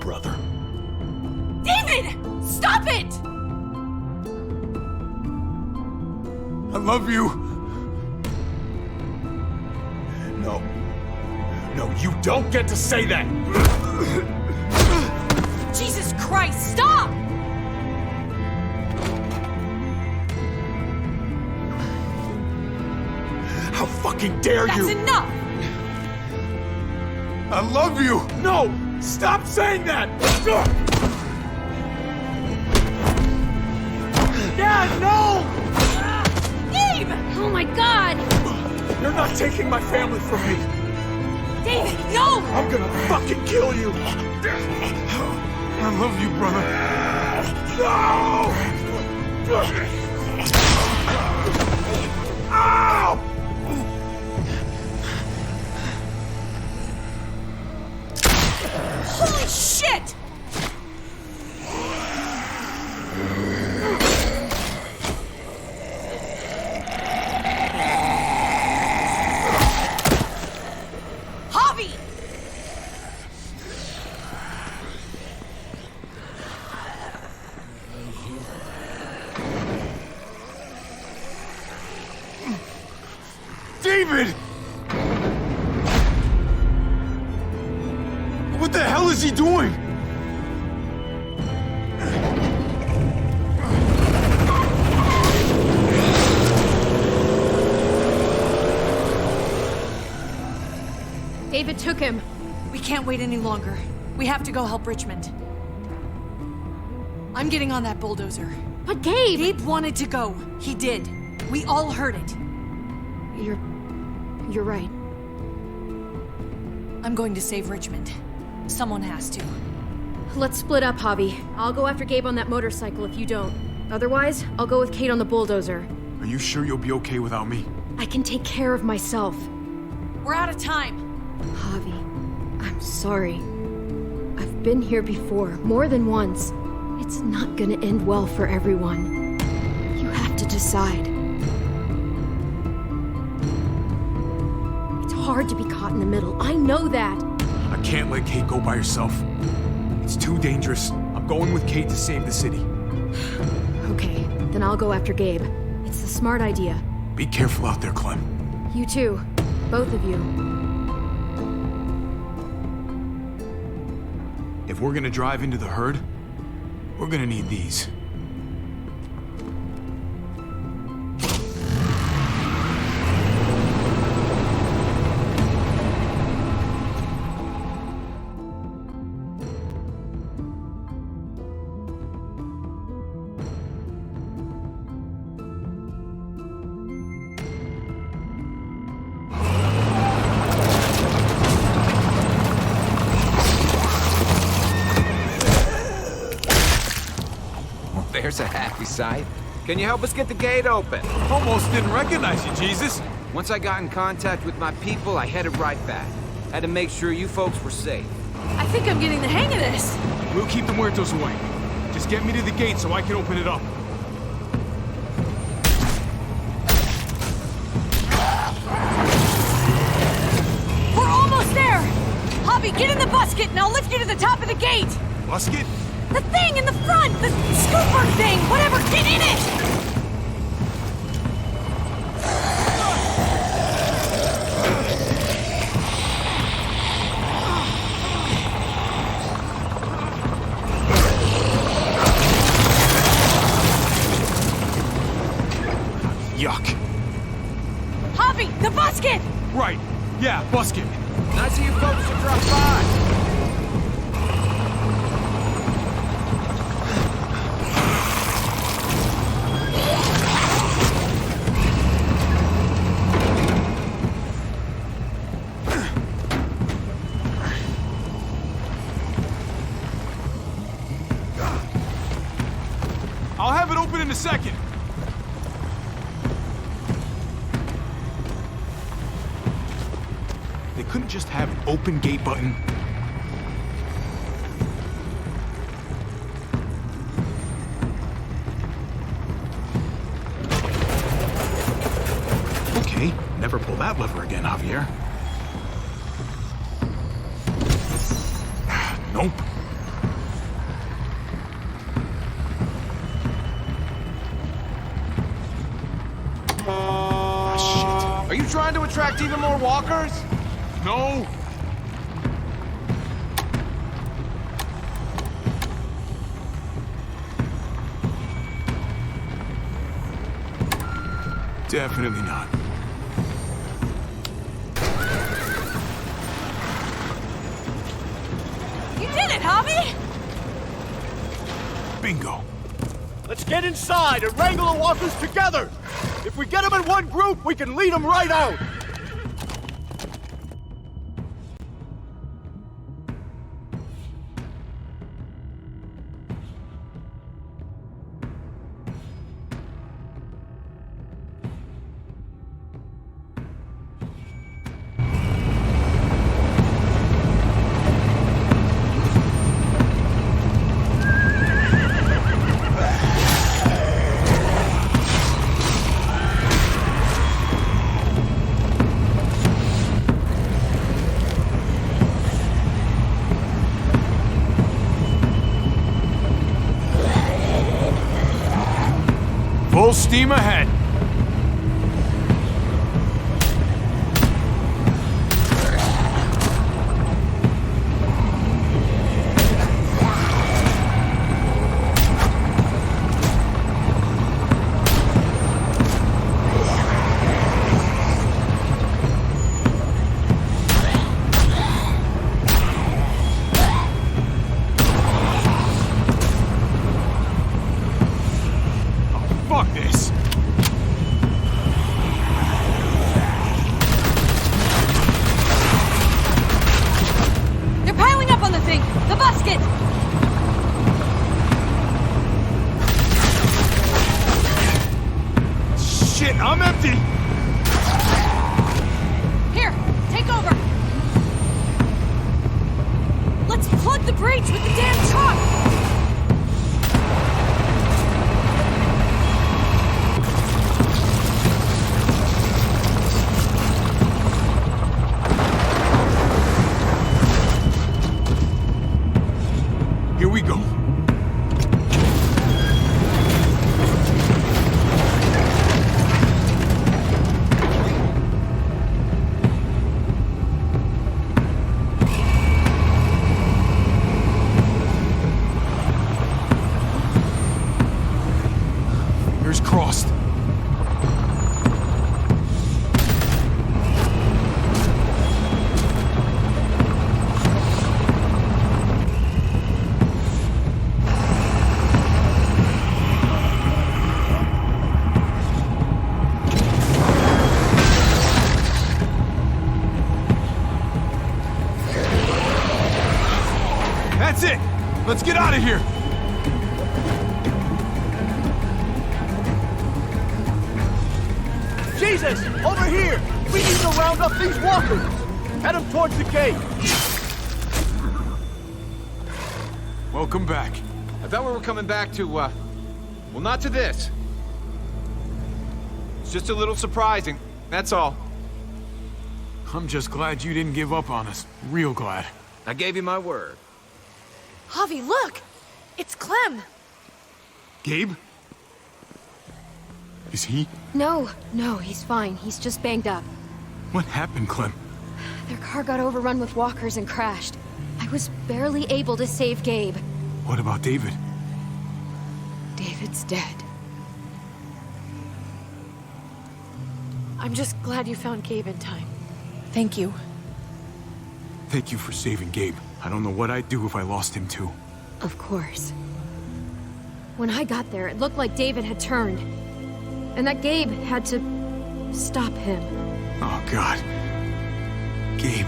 Speaker 2: brother?
Speaker 1: David! Stop it!
Speaker 11: I love you.
Speaker 2: No. No, you don't get to say that!
Speaker 1: Jesus Christ, stop!
Speaker 2: How fucking dare you!
Speaker 1: That's enough!
Speaker 11: I love you.
Speaker 8: No! Stop saying that! Dad, no!
Speaker 1: Gabe!
Speaker 14: Oh my god!
Speaker 2: You're not taking my family from me!
Speaker 1: David, no!
Speaker 2: I'm gonna fucking kill you!
Speaker 11: I love you, brother.
Speaker 2: No! Ow!
Speaker 1: Holy shit! Javi!
Speaker 11: David! What the hell is he doing?
Speaker 14: David took him.
Speaker 1: We can't wait any longer. We have to go help Richmond. I'm getting on that bulldozer.
Speaker 14: But Gabe!
Speaker 1: Gabe wanted to go. He did. We all heard it.
Speaker 14: You're right.
Speaker 1: I'm going to save Richmond. Someone has to.
Speaker 14: Let's split up, Javi. I'll go after Gabe on that motorcycle if you don't. Otherwise, I'll go with Kate on the bulldozer.
Speaker 11: Are you sure you'll be okay without me?
Speaker 14: I can take care of myself.
Speaker 1: We're out of time.
Speaker 14: Javi, I'm sorry. I've been here before, more than once. It's not gonna end well for everyone. You have to decide. It's hard to be caught in the middle. I know that.
Speaker 11: I can't let Kate go by herself. It's too dangerous. I'm going with Kate to save the city.
Speaker 14: Okay, then I'll go after Gabe. It's the smart idea.
Speaker 11: Be careful out there, Clem.
Speaker 14: You too. Both of you.
Speaker 11: If we're gonna drive into the herd, we're gonna need these.
Speaker 15: There's a happy sight. Can you help us get the gate open?
Speaker 11: Almost didn't recognize you, Jesus.
Speaker 15: Once I got in contact with my people, I headed right back. Had to make sure you folks were safe.
Speaker 1: I think I'm getting the hang of this.
Speaker 11: We'll keep the muertos away. Just get me to the gate so I can open it up.
Speaker 1: We're almost there! Javi, get in the busket and I'll lift you to the top of the gate!
Speaker 11: Busket?
Speaker 1: The thing in the front! The scooper thing! Whatever! Get in it!
Speaker 11: Yuck.
Speaker 1: Javi, the busket!
Speaker 11: Right. Yeah, busket.
Speaker 15: Nice of you folks to drop by.
Speaker 11: I'll have it open in a second. They couldn't just have an open gate button. Okay, never pull that lever again, Javier. Nope.
Speaker 15: Are you trying to attract even more walkers?
Speaker 11: No. Definitely not.
Speaker 1: You did it, Javi!
Speaker 11: Bingo.
Speaker 16: Let's get inside and wrangle the walkers together! If we get them in one group, we can lead them right out!
Speaker 11: Full steam ahead. Here we go. Fingers crossed. That's it! Let's get out of here!
Speaker 16: Jesus! Over here! We need to round up these walkers! Head them towards the gate!
Speaker 11: Welcome back.
Speaker 15: I thought we were coming back to, well, not to this. It's just a little surprising, that's all.
Speaker 11: I'm just glad you didn't give up on us. Real glad.
Speaker 15: I gave you my word.
Speaker 1: Javi, look! It's Clem!
Speaker 11: Gabe? Is he?
Speaker 4: No, he's fine. He's just banged up.
Speaker 11: What happened, Clem?
Speaker 4: Their car got overrun with walkers and crashed. I was barely able to save Gabe.
Speaker 11: What about David?
Speaker 4: David's dead.
Speaker 1: I'm just glad you found Gabe in time. Thank you.
Speaker 11: Thank you for saving Gabe. I don't know what I'd do if I lost him too.
Speaker 4: Of course. When I got there, it looked like David had turned. And that Gabe had to stop him.
Speaker 11: Oh, God. Gabe.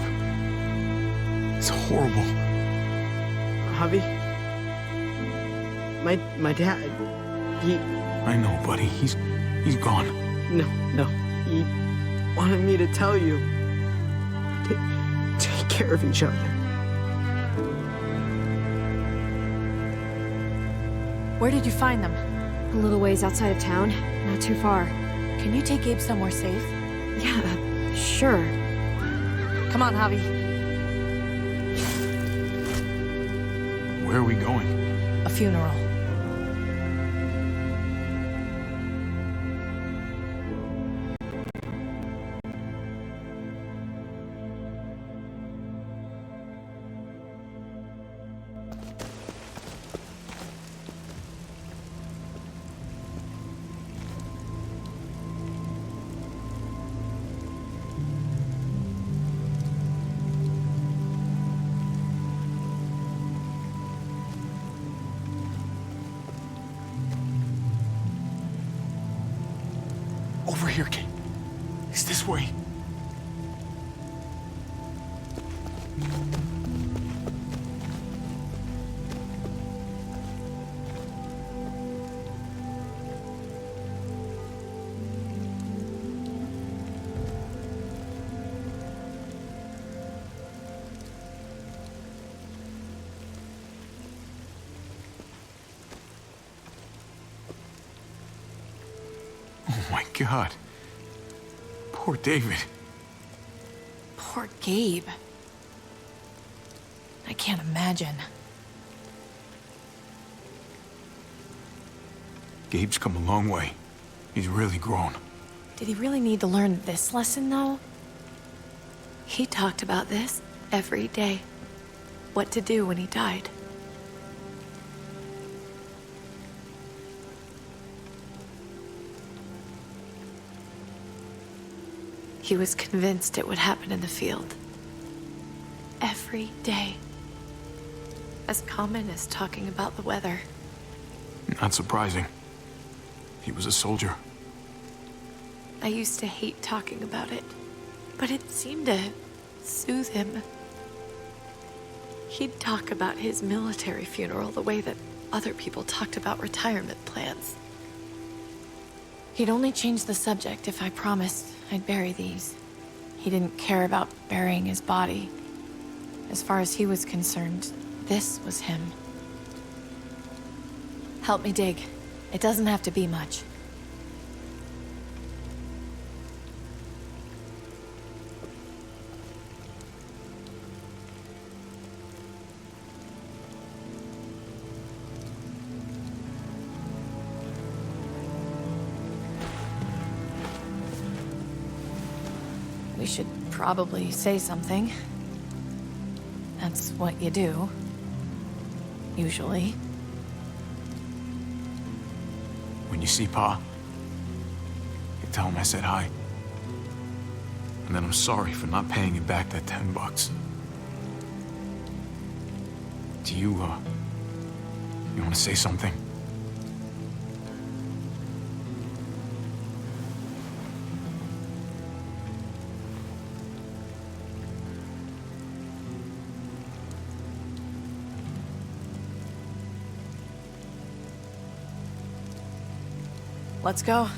Speaker 11: It's horrible.
Speaker 13: Javi? My dad, he...
Speaker 11: I know, buddy. He's gone.
Speaker 13: No. He wanted me to tell you. Take care of each other.
Speaker 1: Where did you find them?
Speaker 4: A little ways outside of town. Not too far.
Speaker 1: Can you take Gabe somewhere safe?
Speaker 4: Yeah, sure.
Speaker 1: Come on, Javi.
Speaker 11: Where are we going?
Speaker 1: A funeral.
Speaker 11: Over here, Kate. It's this way. Oh my God. Poor David.
Speaker 1: Poor Gabe. I can't imagine.
Speaker 11: Gabe's come a long way. He's really grown.
Speaker 1: Did he really need to learn this lesson, though? He talked about this every day. What to do when he died. He was convinced it would happen in the field. Every day. As common as talking about the weather.
Speaker 11: Not surprising. He was a soldier.
Speaker 1: I used to hate talking about it, but it seemed to soothe him. He'd talk about his military funeral the way that other people talked about retirement plans. He'd only change the subject if I promised I'd bury these. He didn't care about burying his body. As far as he was concerned, this was him. Help me dig. It doesn't have to be much. should probably say something. That's what you do. Usually.
Speaker 11: When you see Pa, you tell him I said hi. And then I'm sorry for not paying you back that $10. Do you want to say something?
Speaker 1: Let's go.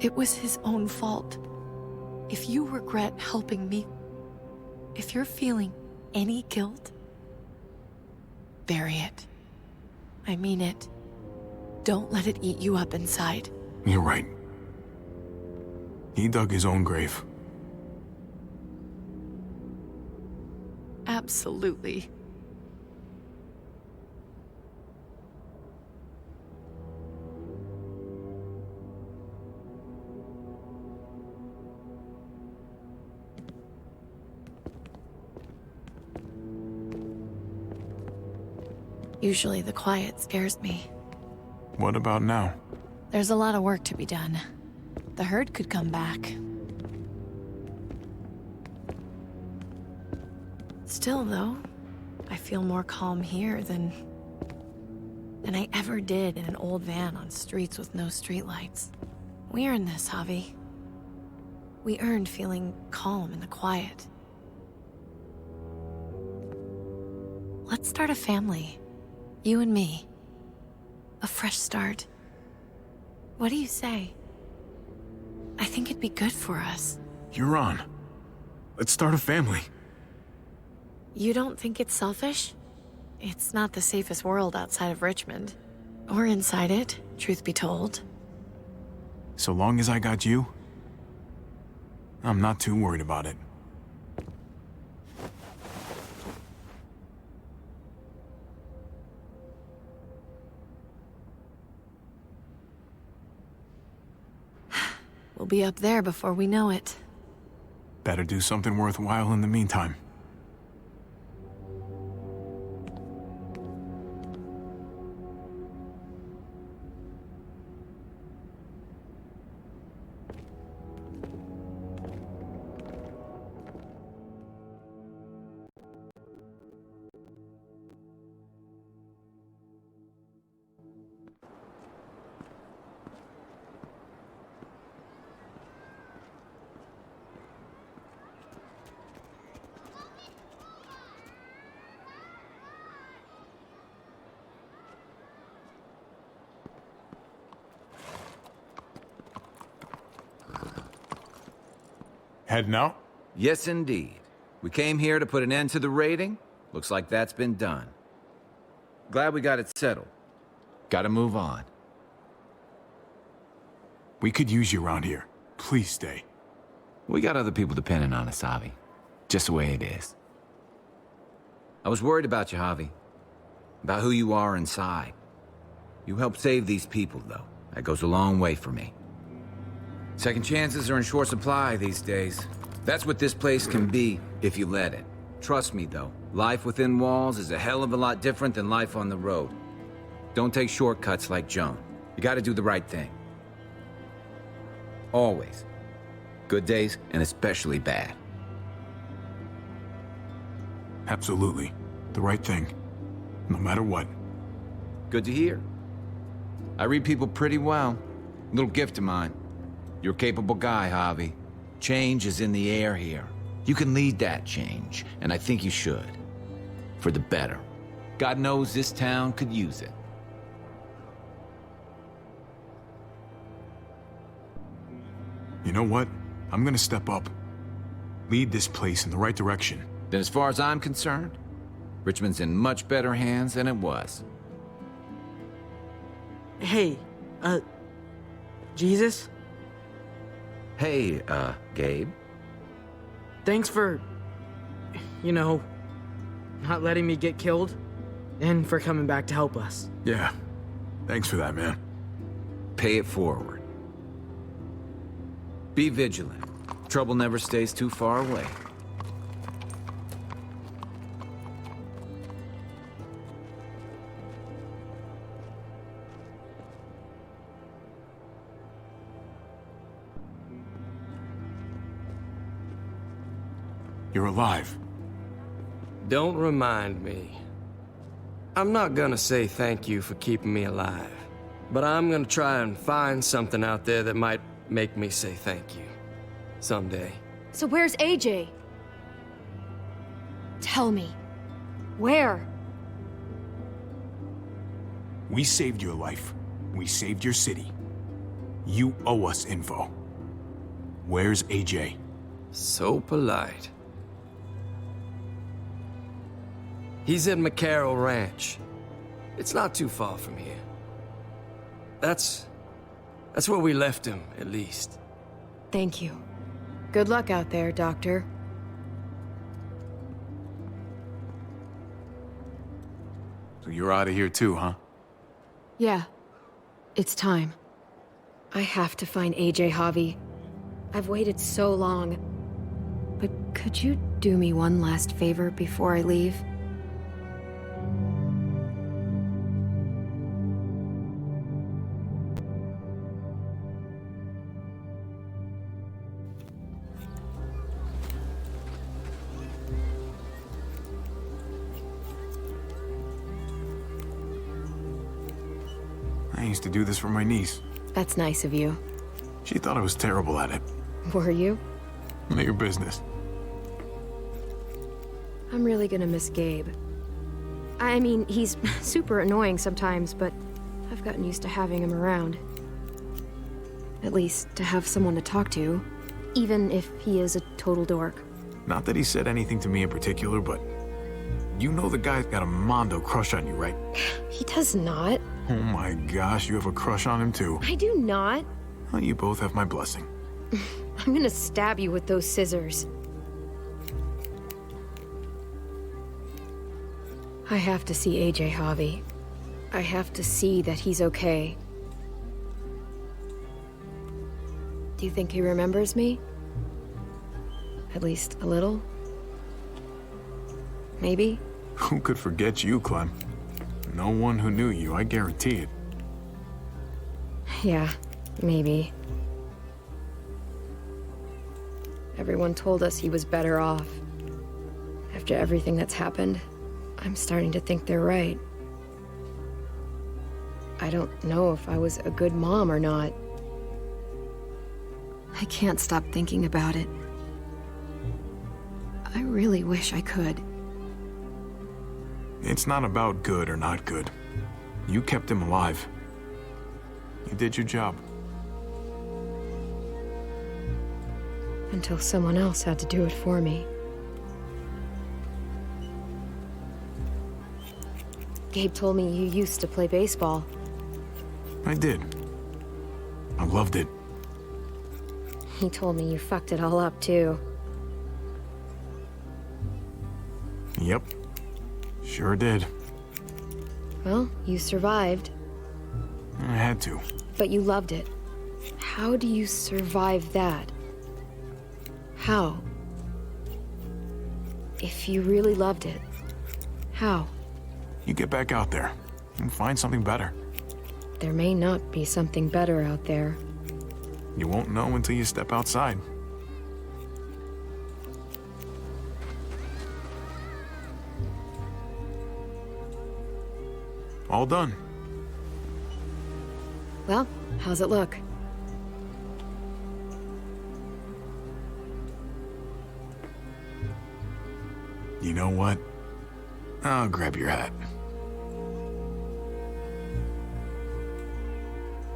Speaker 1: It was his own fault. If you regret helping me, if you're feeling any guilt, bury it. I mean it. Don't let it eat you up inside.
Speaker 11: You're right. He dug his own grave.
Speaker 1: Absolutely. Usually the quiet scares me.
Speaker 11: What about now?
Speaker 1: There's a lot of work to be done. The herd could come back. Still, though, I feel more calm here than I ever did in an old van on streets with no streetlights. We earned this, Javi. We earned feeling calm in the quiet. Let's start a family. You and me. A fresh start. What do you say? I think it'd be good for us.
Speaker 11: You're on. Let's start a family.
Speaker 1: You don't think it's selfish? It's not the safest world outside of Richmond. Or inside it, truth be told.
Speaker 11: So long as I got you, I'm not too worried about it.
Speaker 1: We'll be up there before we know it.
Speaker 11: Better do something worthwhile in the meantime. Heading out?
Speaker 15: Yes, indeed. We came here to put an end to the raiding. Looks like that's been done. Glad we got it settled. Gotta move on.
Speaker 11: We could use you around here. Please stay.
Speaker 15: We got other people depending on us, Javi. Just the way it is. I was worried about you, Javi. About who you are inside. You helped save these people, though. That goes a long way for me. Second chances are in short supply these days. That's what this place can be, if you let it. Trust me, though, life within walls is a hell of a lot different than life on the road. Don't take shortcuts like Joan. You gotta do the right thing. Always. Good days, and especially bad.
Speaker 11: Absolutely. The right thing. No matter what.
Speaker 15: Good to hear. I read people pretty well. Little gift of mine. You're a capable guy, Javi. Change is in the air here. You can lead that change, and I think you should. For the better. God knows this town could use it.
Speaker 11: You know what? I'm gonna step up. Lead this place in the right direction.
Speaker 15: Then as far as I'm concerned, Richmond's in much better hands than it was.
Speaker 13: Hey, Jesus?
Speaker 15: Hey, Gabe.
Speaker 13: Thanks for, you know, not letting me get killed, and for coming back to help us.
Speaker 11: Yeah. Thanks for that, man.
Speaker 15: Pay it forward. Be vigilant. Trouble never stays too far away.
Speaker 11: You're alive.
Speaker 12: Don't remind me. I'm not gonna say thank you for keeping me alive, but I'm gonna try and find something out there that might make me say thank you. Someday.
Speaker 14: So where's AJ? Tell me. Where?
Speaker 11: We saved your life. We saved your city. You owe us info. Where's AJ?
Speaker 12: So polite. He's at McCarroll Ranch. It's not too far from here. That's where we left him, at least.
Speaker 14: Thank you. Good luck out there, Doctor.
Speaker 11: So you're out of here too, huh?
Speaker 14: Yeah. It's time. I have to find AJ, Javi. I've waited so long. But could you do me one last favor before I leave?
Speaker 11: I used to do this for my niece.
Speaker 14: That's nice of you.
Speaker 11: She thought I was terrible at it.
Speaker 14: Were you?
Speaker 11: None of your business.
Speaker 14: I'm really gonna miss Gabe. I mean, he's super annoying sometimes, but I've gotten used to having him around. At least, to have someone to talk to, even if he is a total dork.
Speaker 11: Not that he said anything to me in particular, but you know the guy's got a Mondo crush on you, right?
Speaker 14: He does not.
Speaker 11: Oh my gosh, you have a crush on him too.
Speaker 14: I do not.
Speaker 11: Well, you both have my blessing.
Speaker 14: I'm gonna stab you with those scissors. I have to see AJ, Javi. I have to see that he's okay. Do you think he remembers me? At least a little? Maybe?
Speaker 11: Who could forget you, Clem? No one who knew you, I guarantee it.
Speaker 14: Yeah, maybe. Everyone told us he was better off. After everything that's happened, I'm starting to think they're right. I don't know if I was a good mom or not. I can't stop thinking about it. I really wish I could.
Speaker 11: It's not about good or not good. You kept him alive. You did your job.
Speaker 14: Until someone else had to do it for me. Gabe told me you used to play baseball.
Speaker 11: I did. I loved it.
Speaker 14: He told me you fucked it all up, too.
Speaker 11: Yep. Sure did.
Speaker 14: Well, you survived.
Speaker 11: I had to.
Speaker 14: But you loved it. How do you survive that? How? If you really loved it, how?
Speaker 11: You get back out there. and find something better.
Speaker 14: There may not be something better out there.
Speaker 11: You won't know until you step outside. All done.
Speaker 14: Well, how's it look?
Speaker 11: You know what? I'll grab your hat.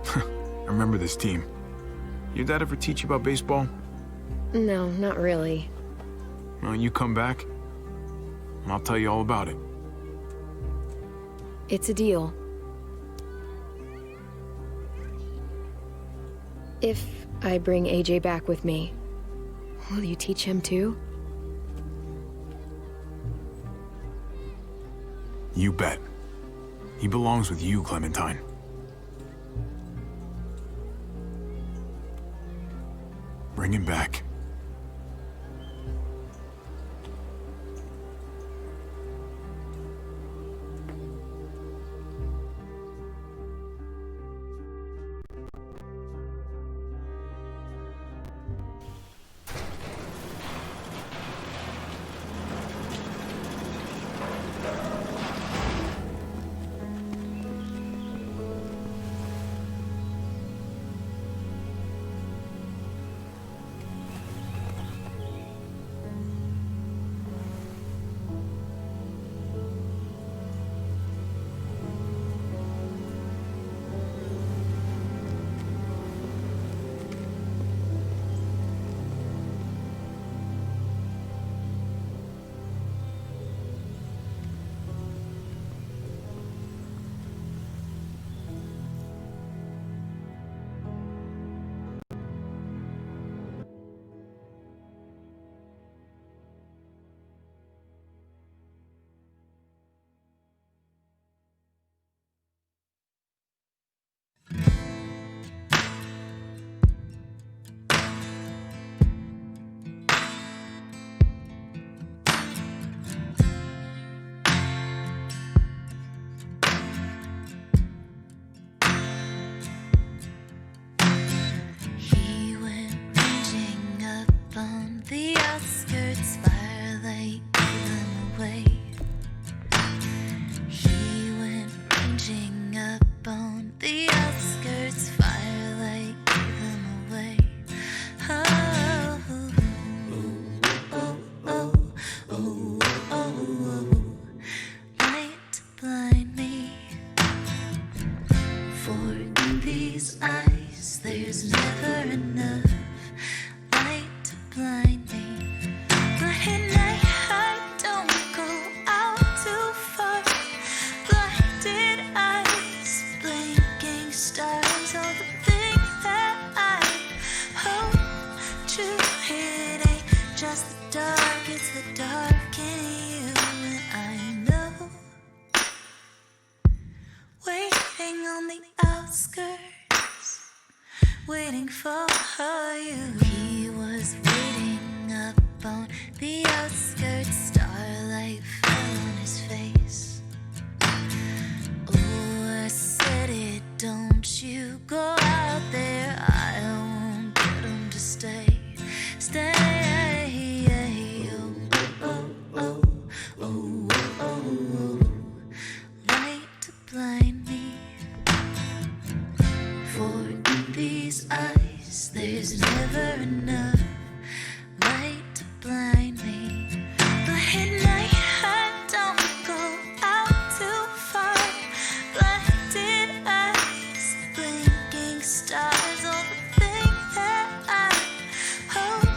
Speaker 11: I remember this team. Your dad ever teach you about baseball?
Speaker 14: No, not really.
Speaker 11: Well, you come back, and I'll tell you all about it.
Speaker 14: It's a deal. If I bring AJ back with me, will you teach him too?
Speaker 11: You bet. He belongs with you, Clementine. Bring him back.
Speaker 17: Waiting for you. He was waiting up on the outskirts. Starlight fell on his face. Oh, I said it, don't you go out there. I won't get him to stay. Stay. Oh, oh, oh, oh, oh, oh. Light to blind me. For in these eyes, there's never enough light to blind me. But at night, I don't go out too far. Blinded eyes, blinking stars, all the things that I hope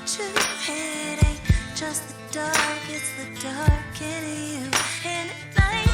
Speaker 17: to hit ain't just the dark, it's the dark in you. And at night,